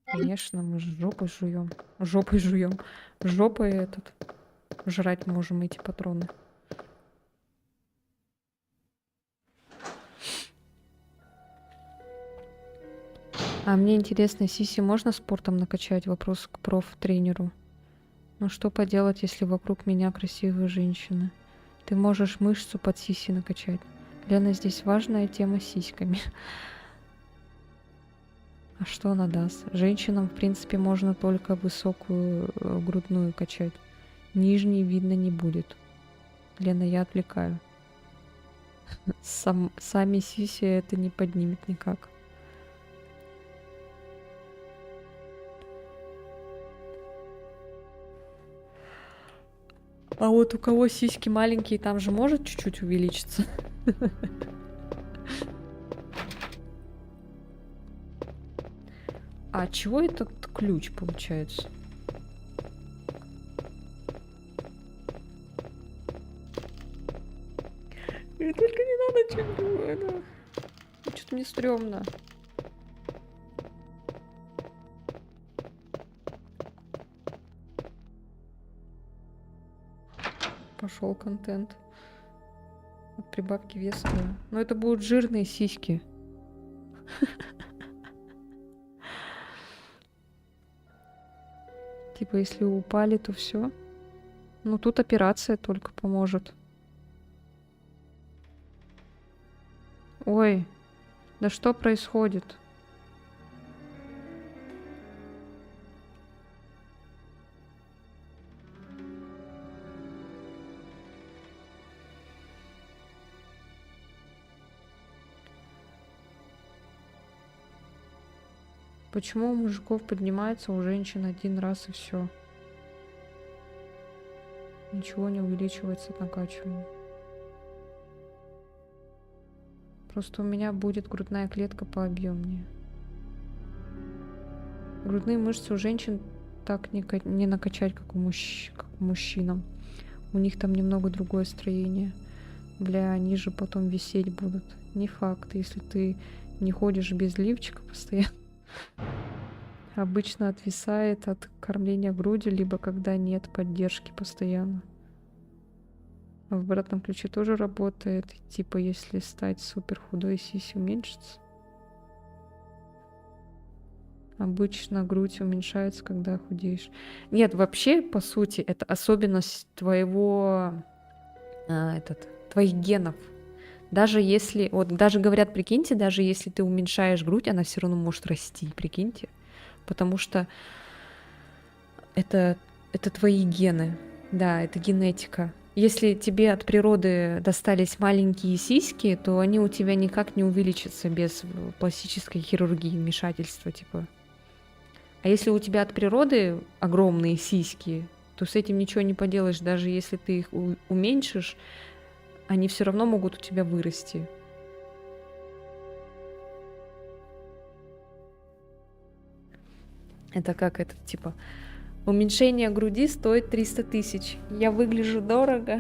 Конечно, мы жопой жуем. Жопой жуем. Жопой этот. Жрать можем эти патроны. А мне интересно, сиси можно спортом накачать? Вопрос к проф-тренеру. Ну что поделать, если вокруг меня красивые женщины? Ты можешь мышцу под сиси накачать. Лена, здесь важная тема с сиськами. А что она даст? Женщинам, в принципе, можно только высокую грудную качать. Нижней видно не будет. Лена, я отвлекаю. Сами сиси это не поднимет никак. А вот у кого сиськи маленькие, там же может чуть-чуть увеличиться. А чего этот ключ получается? Только не надо что-то. Что-то мне стрёмно. Пошел контент. От прибавки веса. Да. Но это будут жирные сиськи. Типа, если упали, то все. Ну, тут операция только поможет. Ой, да что происходит? Почему у мужиков поднимается, у женщин один раз и все? Ничего не увеличивается от накачивания. Просто у меня будет грудная клетка пообъемнее. Грудные мышцы у женщин так не накачать, как у мужчинам. У них там немного другое строение. Бля, они же потом висеть будут. Не факт, если ты не ходишь без лифчика постоянно. Обычно отвисает от кормления грудью, либо когда нет поддержки постоянно. В обратном ключе тоже работает. Типа, если стать супер худой, сиси уменьшится. Обычно грудь уменьшается, когда худеешь. Нет, вообще, по сути, это особенность твоего... твоих генов. Даже если... Вот даже говорят, прикиньте, даже если ты уменьшаешь грудь, она все равно может расти, прикиньте. Потому что это твои гены. Да, это генетика. Если тебе от природы достались маленькие сиськи, то они у тебя никак не увеличатся без пластической хирургии, вмешательства, типа. А если у тебя от природы огромные сиськи, то с этим ничего не поделаешь. Даже если ты их уменьшишь, они все равно могут у тебя вырасти. Это как это, типа, уменьшение груди стоит 300 тысяч. Я выгляжу дорого.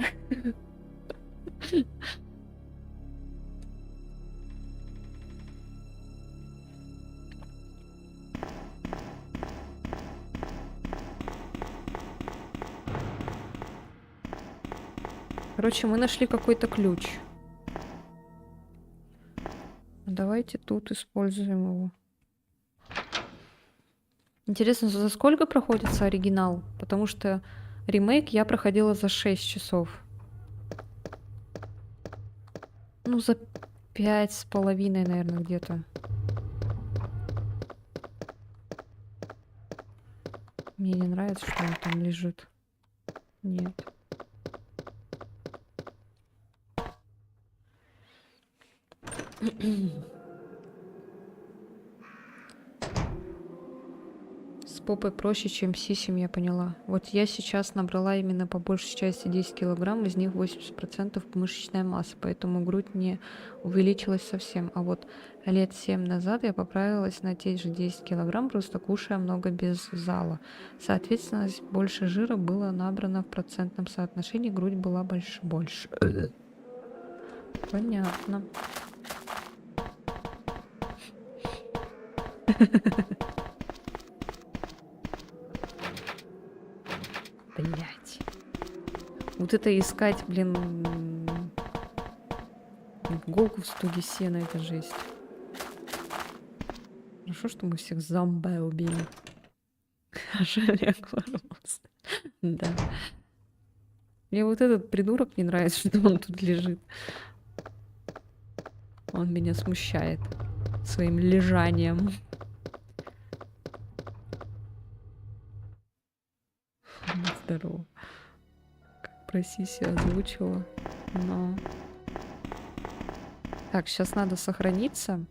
Короче, мы нашли какой-то ключ. Давайте тут используем его. Интересно, за сколько проходится оригинал? Потому что ремейк я проходила за 6 часов. Ну, за 5,5, наверное, где-то. Мне не нравится, что он там лежит. Нет. С попой проще, чем с сисем, я поняла. Вот я сейчас набрала именно по большей части 10 килограмм, из них 80% мышечная масса, поэтому грудь не увеличилась совсем. А вот лет 7 назад я поправилась на те же 10 килограмм, просто кушая много без зала. Соответственно, больше жира было набрано в процентном соотношении, грудь была больше. Понятно. Блять. Вот это искать, блин, иголку в стоге сена, это жесть. Хорошо, что мы всех зомби убили. Жаря Клаус. Да. Мне вот этот придурок не нравится, что он тут лежит. Он меня смущает своим лежанием. Здорово. Как про Сиси озвучила. Но... Так, сейчас надо сохраниться.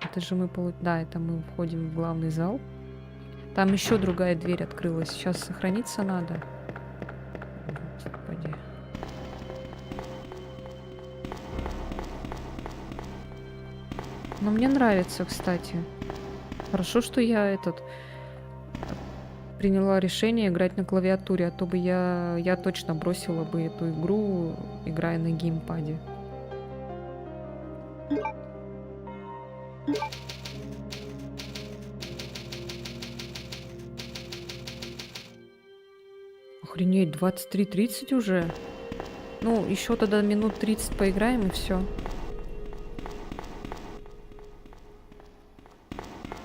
Это же мы... Да, это мы входим в главный зал. Там еще другая дверь открылась. Сейчас сохраниться надо. Господи. Но мне нравится, кстати. Хорошо, что я приняла решение играть на клавиатуре, а то бы я точно бросила бы эту игру, играя на геймпаде. Охренеть, 23:30 уже? Ну, еще тогда минут 30 поиграем и все.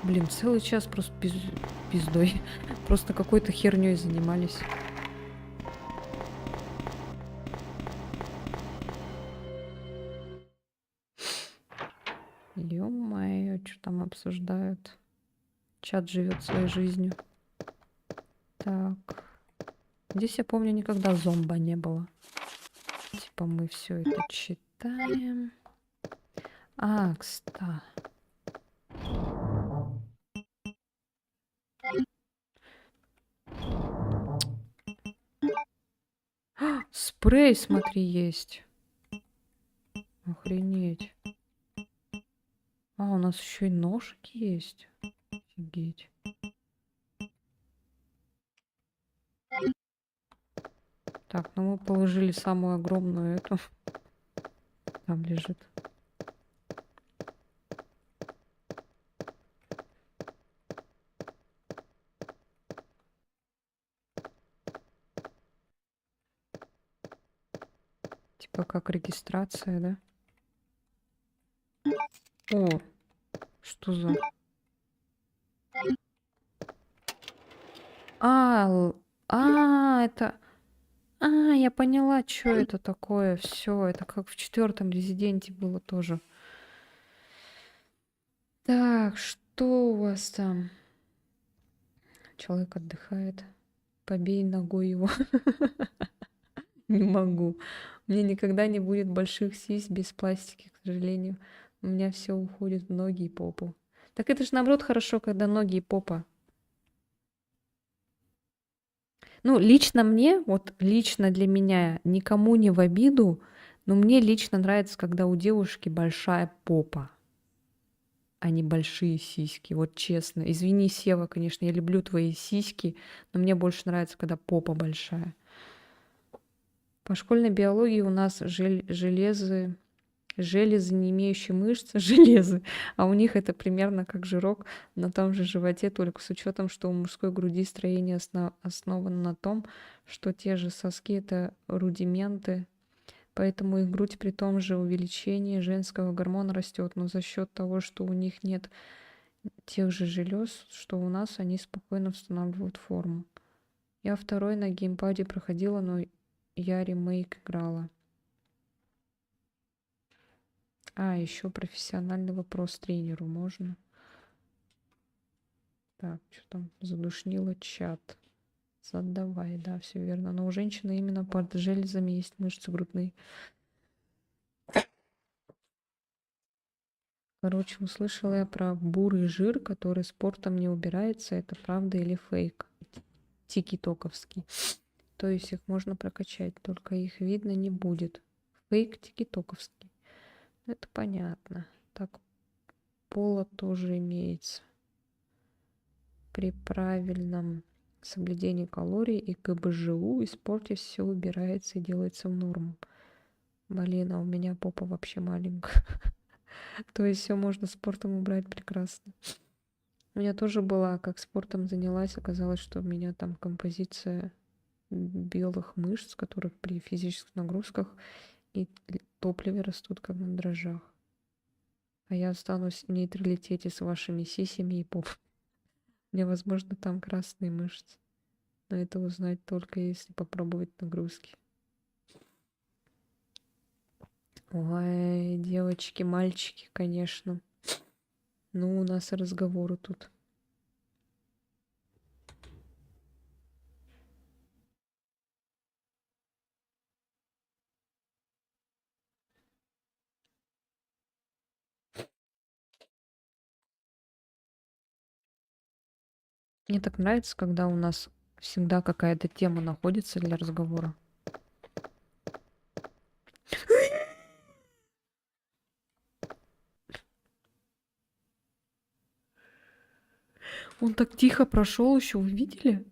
Блин, целый час просто пиздой. Просто какой-то херней занимались. Ё-моё, что там обсуждают? Чат живет своей жизнью. Так. Здесь, я помню, никогда зомба не было. Типа мы все это читаем. А, кстати. Спрей, смотри, есть. Охренеть. А, у нас еще и ножик есть. Офигеть. Так, ну мы положили самую огромную эту. Там лежит. Типа как регистрация, да? О, что за... Это... я поняла, что это такое. Все, это как в 4-м Резиденте было тоже. Так, что у вас там? Человек отдыхает. Побей ногой его. Не могу. У меня никогда не будет больших сись без пластики, к сожалению. У меня все уходит в ноги и попу. Так это же наоборот хорошо, когда ноги и попа. Ну, лично мне, вот лично для меня, никому не в обиду, но мне лично нравится, когда у девушки большая попа, а не большие сиськи. Вот честно. Извини, Сева, конечно, я люблю твои сиськи, но мне больше нравится, когда попа большая. По школьной биологии у нас железы, не имеющие мышц, железы, а у них это примерно как жирок на том же животе, только с учетом, что у мужской груди строение основано на том, что те же соски — это рудименты, поэтому их грудь при том же увеличении женского гормона растет, но за счет того, что у них нет тех же желез, что у нас, они спокойно восстанавливают форму. Я второй на геймпаде проходила, но я ремейк играла. Еще профессиональный вопрос тренеру можно? Так, что там? Задушнило чат. Задавай, да, все верно. Но у женщины именно под железами есть мышцы грудные. Короче, услышала я про бурый жир, который спортом не убирается. Это правда или фейк? Тики-токовский. То есть их можно прокачать, только их видно не будет. Фейк тики-токовский. Это понятно. Так, пола тоже имеется. При правильном соблюдении калорий и КБЖУ и спорте все убирается и делается в норму. Блин, а у меня попа вообще маленькая. То есть все можно спортом убрать прекрасно. У меня тоже была, как спортом занялась, оказалось, что у меня там композиция белых мышц, которых при физических нагрузках и топливе растут как на дрожжах. А я останусь в нейтралитете с вашими сисями и поп. Мне, возможно, там красные мышцы. Но это узнать только если попробовать нагрузки. Ой, девочки, мальчики, конечно. Ну, у нас и разговоры тут. Мне так нравится, когда у нас всегда какая-то тема находится для разговора. Он так тихо прошел еще, вы видели?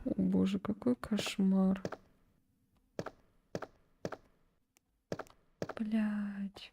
О боже, какой кошмар. Блять.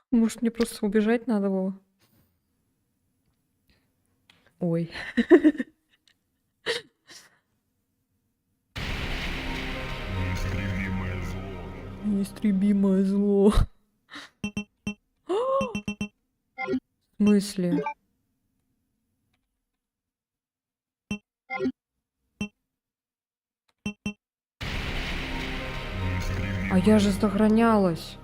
Может, мне просто убежать надо было? Ой. Неистребимое зло. В смысле? А я же сохранялась.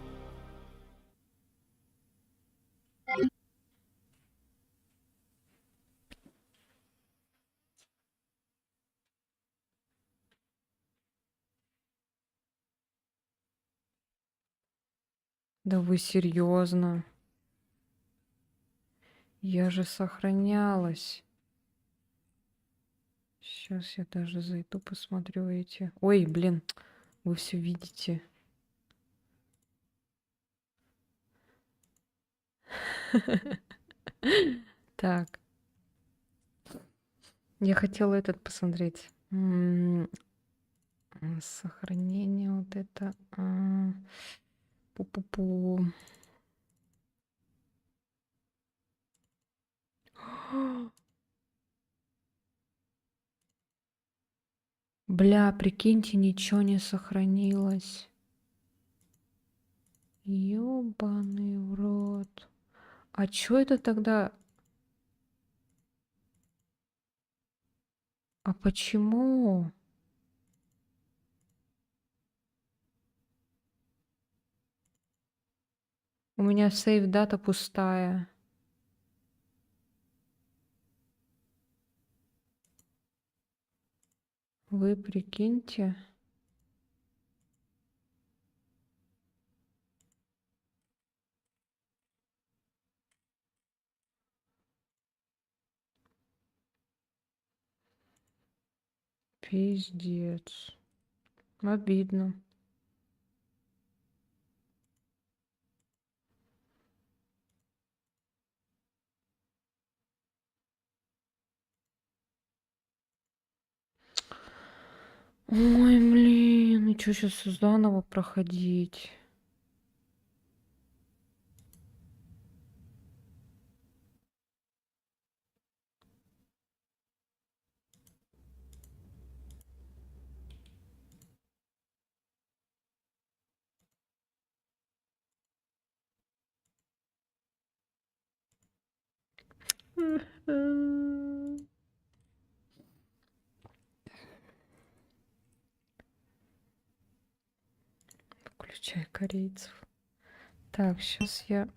Да вы серьезно? Я же сохранялась. Сейчас я даже зайду, посмотрю эти. Ой, блин, вы все видите. Так. Я хотела этот посмотреть. Сохранение вот это. Пу-пу-пу. Бля, прикиньте, ничего не сохранилось. Ёбаный в рот. А чё это тогда? А почему? У меня сейв дата пустая. Вы прикиньте. Пиздец. Обидно. Ой, блин, и что сейчас заново проходить? Включай корейцев. Так, сейчас я...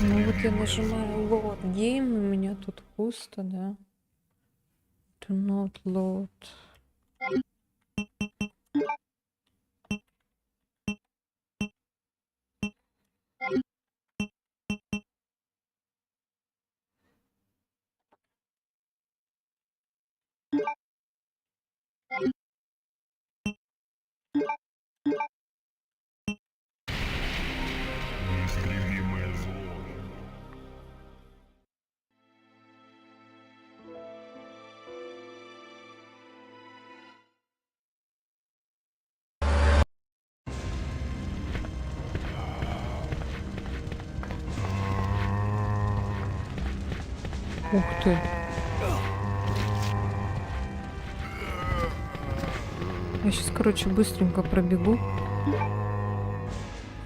Ну вот я нажимаю load game, у меня тут пусто, да? Do not load. Ух ты. Я сейчас, короче, быстренько пробегу.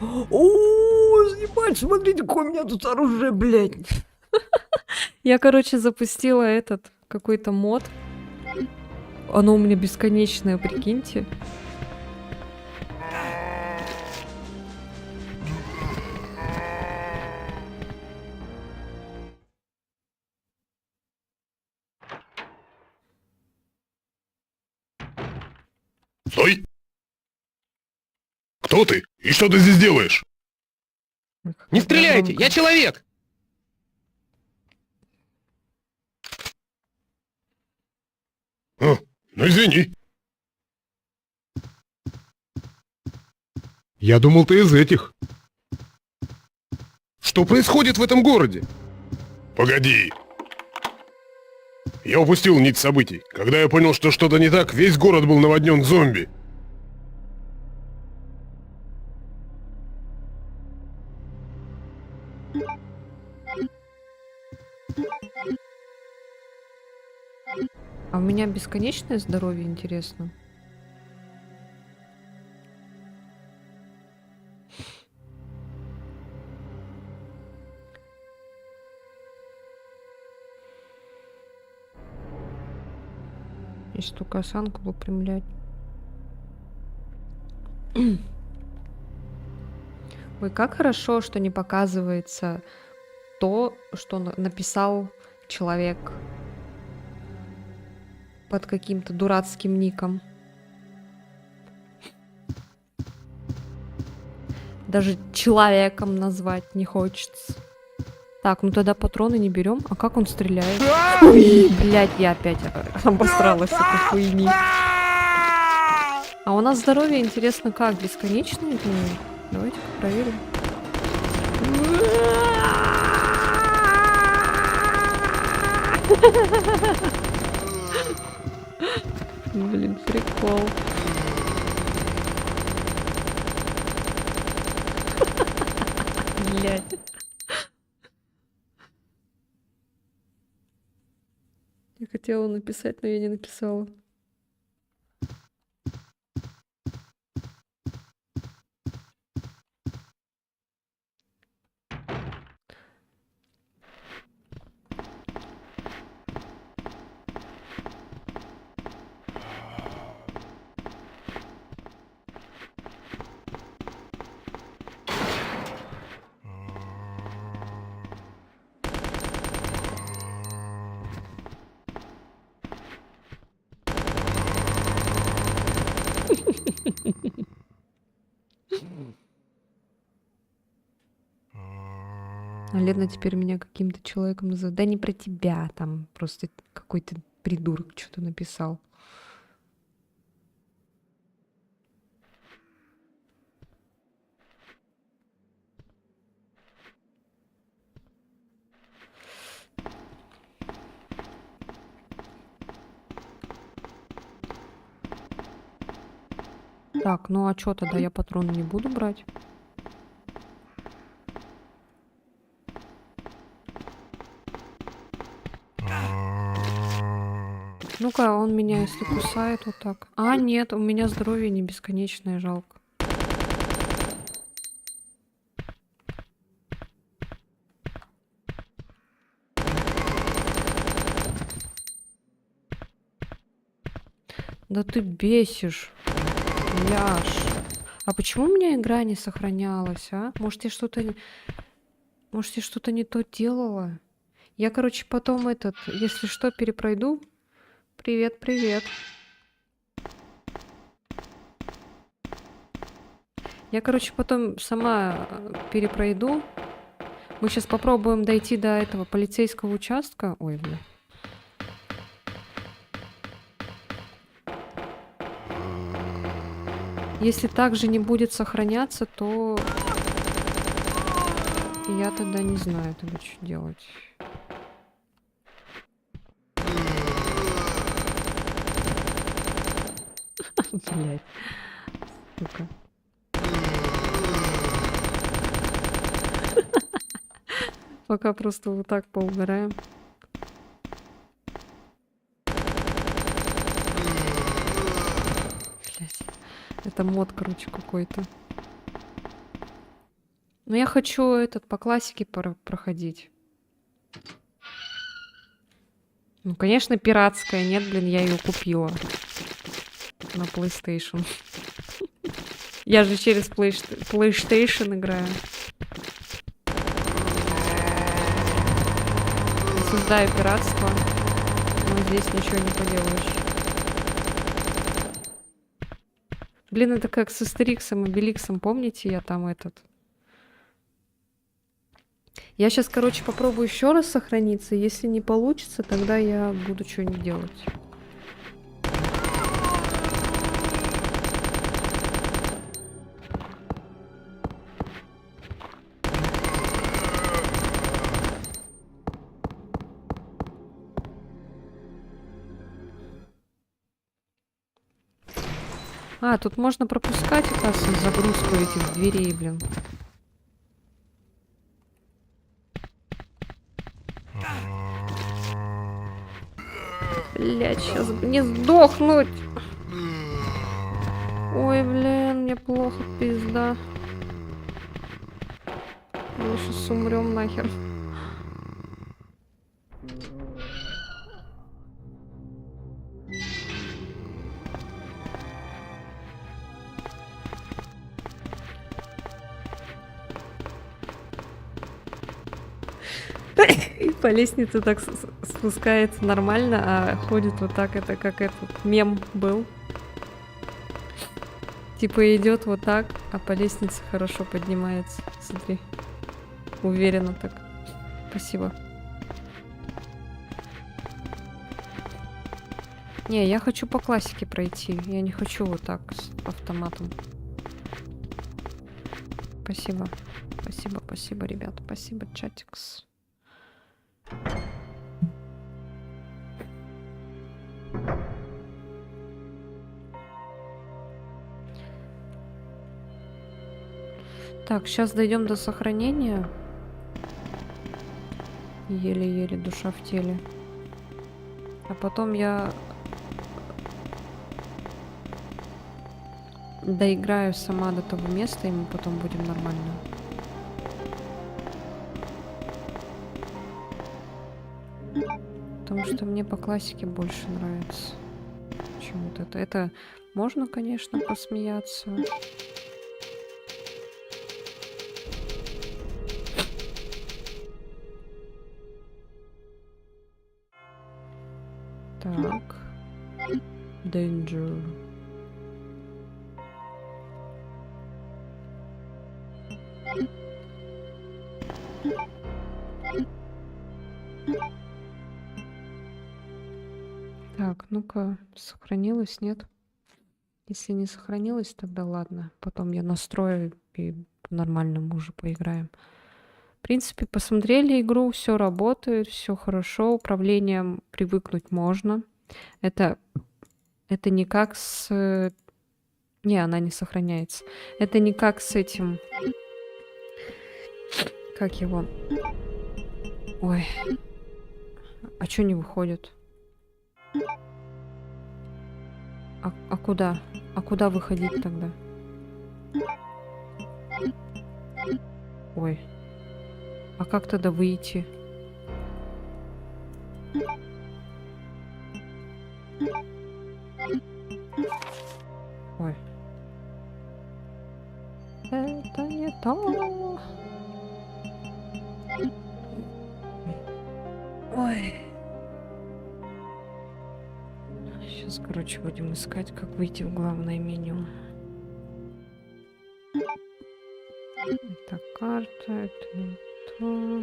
О, ебать, смотрите, какое у меня тут оружие, блядь. Я, короче, запустила этот какой-то мод. Оно у меня бесконечное, прикиньте. Стой! Кто ты? И что ты здесь делаешь? Не стреляйте, я человек! Ну извини. Я думал, ты из этих. Что происходит в этом городе? Погоди. Я упустил нить событий. Когда я понял, что что-то не так, весь город был наводнен зомби. А у меня бесконечное здоровье, интересно. Если только осанку выпрямлять. Ой, как хорошо, что не показывается то, что написал человек под каким-то дурацким ником. Даже человеком назвать не хочется. Так, ну тогда патроны не берем. А как он стреляет? Ой, блядь, я опять обосралась от этой хуйни. А у нас здоровье, интересно, как? Бесконечное? Давайте-ка проверим. Блин, прикол. Блядь. Я хотела написать, но я не написала. А Лена теперь меня каким-то человеком называет. Да не про тебя, там просто какой-то придурок что-то написал. Так, ну а что тогда я патроны не буду брать? Ну-ка, он меня если кусает вот так. А, нет, у меня здоровье не бесконечное, жалко. Да ты бесишь. Яш. А почему у меня игра не сохранялась, а? Может, я что-то не то делала? Я, короче, потом если что, перепройду. Привет, привет. Я, короче, потом сама перепройду. Мы сейчас попробуем дойти до этого полицейского участка. Ой, бля. Если также не будет сохраняться, то я тогда не знаю, тогда что делать. Блять. Сука. Пока просто вот так поугараем. Блять. Это мод, короче, какой-то. Но я хочу по классике проходить. Ну, конечно, пиратская. Нет, блин, я ее купила. На PlayStation. Я же через PlayStation играю. Осуждаю пиратство. Но здесь ничего не поделаешь. Блин, это как с Астериксом и Беликсом. Помните, я там Я сейчас, короче, попробую еще раз сохраниться. Если не получится, тогда я буду что-нибудь делать. А, тут можно пропускать, оказывается, загрузку этих дверей, блин. Блять, сейчас мне сдохнуть. Ой, блин, мне плохо, пизда. Мы сейчас умрем нахер. По лестнице так спускается нормально, а ходит вот так, это как этот мем был. Типа идет вот так, а по лестнице хорошо поднимается. Смотри. Уверенно так. Спасибо. Не, я хочу по классике пройти. Я не хочу вот так с автоматом. Спасибо. Спасибо, спасибо, ребята. Спасибо, чатикс. Так, сейчас дойдем до сохранения. Еле-еле душа в теле. А потом я доиграю сама до того места, и мы потом будем нормально. Потому что мне по классике больше нравится, чем вот это. Это можно, конечно, посмеяться. Так. Danger. Так, ну-ка, сохранилось, нет? Если не сохранилось, тогда ладно. Потом я настрою и по-нормальному уже поиграем. В принципе, посмотрели игру, все работает, все хорошо. Управлением привыкнуть можно. Это не как с... Не, она не сохраняется. Это не как с этим... Как его? Ой. А чё не выходит? А куда? А куда выходить тогда? Ой. А как тогда выйти? Та-та-та. Ой. Сейчас, короче, будем искать, как выйти в главное меню. Это карта, это не то.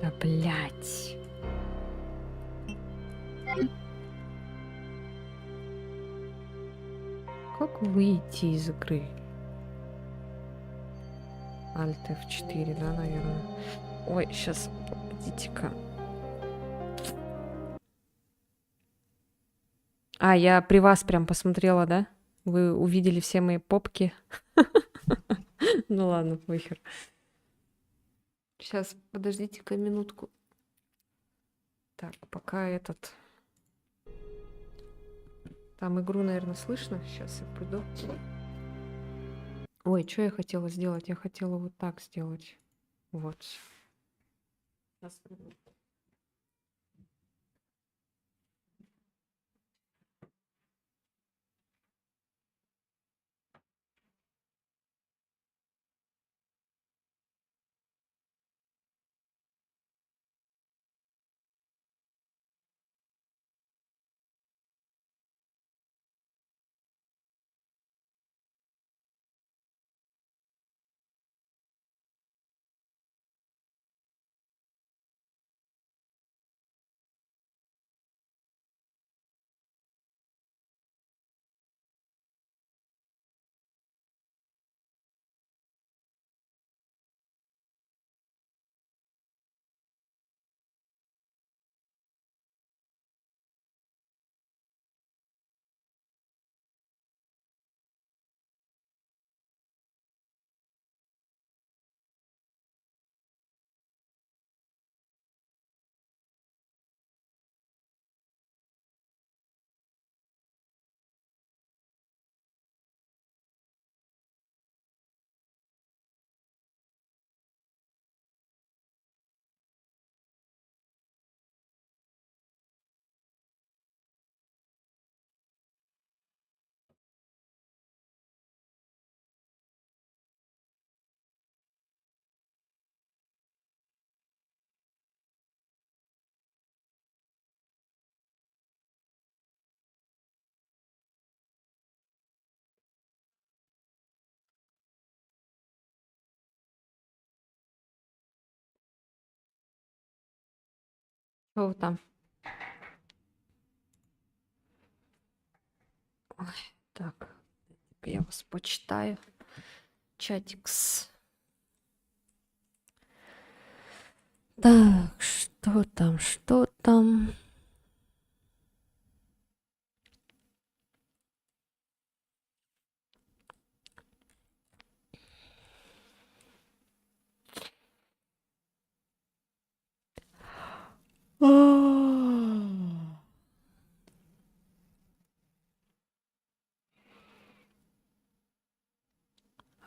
Да блять. Как выйти из игры? Alt F4, да, наверное. Ой, сейчас, подождите-ка. А, я при вас прям посмотрела, да? Вы увидели все мои попки? Ну ладно, похер. Сейчас, подождите-ка минутку. Так, пока этот... Там игру, наверное, слышно. Сейчас я приду. Ой, что я хотела сделать? Я хотела вот так сделать. Вот. Сейчас приду. Что вы там? Ой, так, я вас почитаю. Чатикс. Так, что там, что там?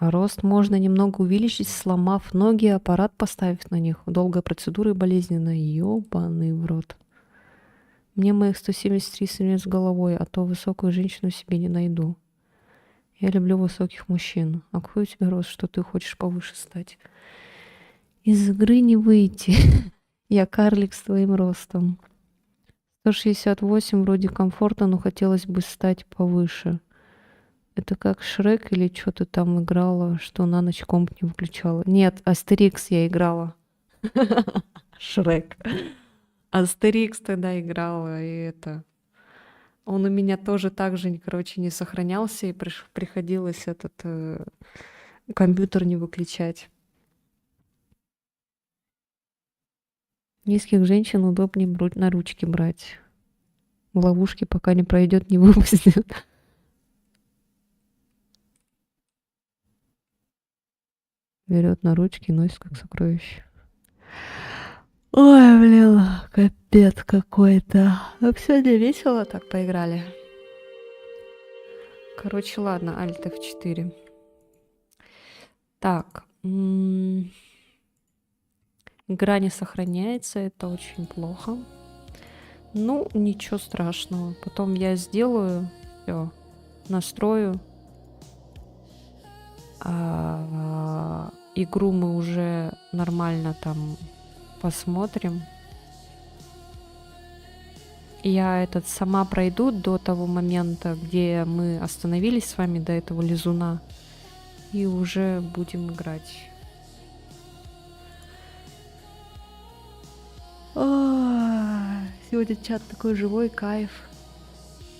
Рост можно немного увеличить, сломав ноги, аппарат поставив на них. Долгая процедура и болезненно. Ёбаный в рот. Мне моих 173 сантиметра с головой, а то высокую женщину себе не найду. Я люблю высоких мужчин. А какой у тебя рост, что ты хочешь повыше стать? Из игры не выйти. Я карлик с твоим ростом. 168 вроде комфортно, но хотелось бы стать повыше. Это как Шрек или что ты там играла, что на ночь комп не выключала? Нет, Астерикс я играла. Шрек. Астерикс тогда играла, и это... Он у меня тоже так же, короче, не сохранялся, и приходилось этот компьютер не выключать. Низких женщин удобнее на ручки брать. В ловушке пока не пройдет, не выпустит. Берет на ручки, носит как сокровище. Ой, блин, капец какой-то. Ну, сегодня весело так поиграли. Короче, ладно, Alt F4. Так. Игра не сохраняется, это очень плохо. Ну, ничего страшного. Потом я сделаю, все, настрою. Игру мы уже нормально там посмотрим. Я сама пройду до того момента, где мы остановились с вами, до этого лизуна. И уже будем играть. Сегодня чат такой живой, кайф.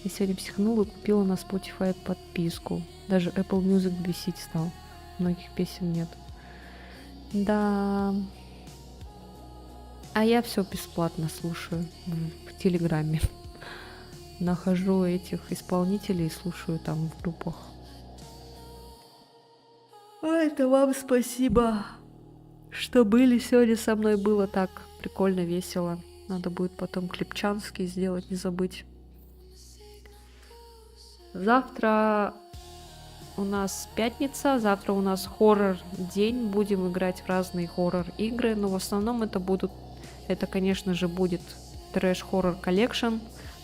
Я сегодня психанула, купила на Spotify подписку. Даже Apple Music бесить стал. Многих песен нет. Да. А я все бесплатно слушаю в Телеграме. Нахожу этих исполнителей и слушаю там в группах. Это вам спасибо, что были сегодня со мной. Было так прикольно, весело. Надо будет потом клипчанский сделать, не забыть. Завтра у нас пятница, завтра у нас хоррор-день. Будем играть в разные хоррор-игры, но в основном это, конечно же, будет Trash Horror Collection.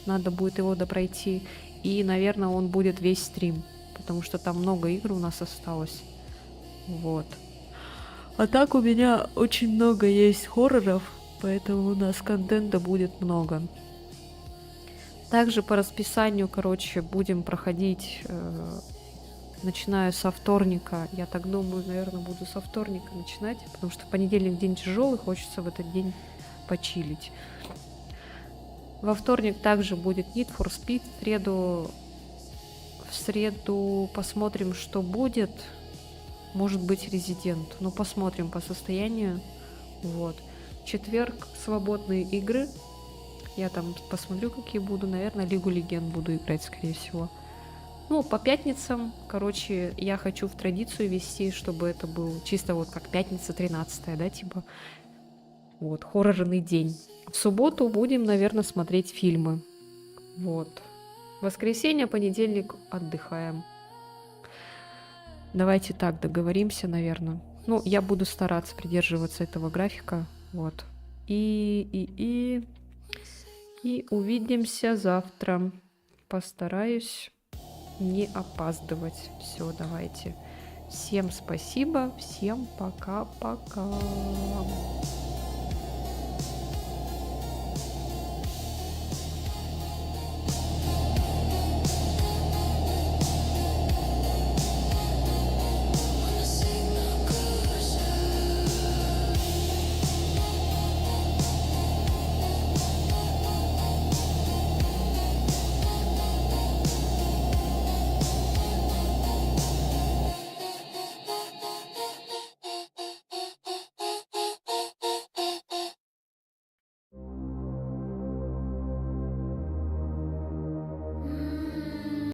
Надо будет его допройти. И, наверное, он будет весь стрим, потому что там много игр у нас осталось. Вот. А так у меня очень много есть хорроров, поэтому у нас контента будет много. Также по расписанию, будем проходить, начиная со вторника. Я так думаю, наверное, буду со вторника начинать, потому что понедельник день тяжелый, хочется в этот день почилить. Во вторник также будет Need for Speed. В среду посмотрим, что будет. Может быть, Резидент. Но посмотрим по состоянию. Вот. Четверг свободные игры. Я там посмотрю, какие буду. Наверное, Лигу Легенд буду играть, скорее всего. Ну, по пятницам, я хочу в традицию вести, чтобы это был чисто вот как пятница 13-я, да, типа. Вот, хоррорный день. В субботу будем, наверное, смотреть фильмы. Вот. Воскресенье, понедельник отдыхаем. Давайте так договоримся, наверное. Ну, я буду стараться придерживаться этого графика. Вот. И увидимся завтра. Постараюсь не опаздывать. Все, давайте. Всем спасибо. Всем пока-пока.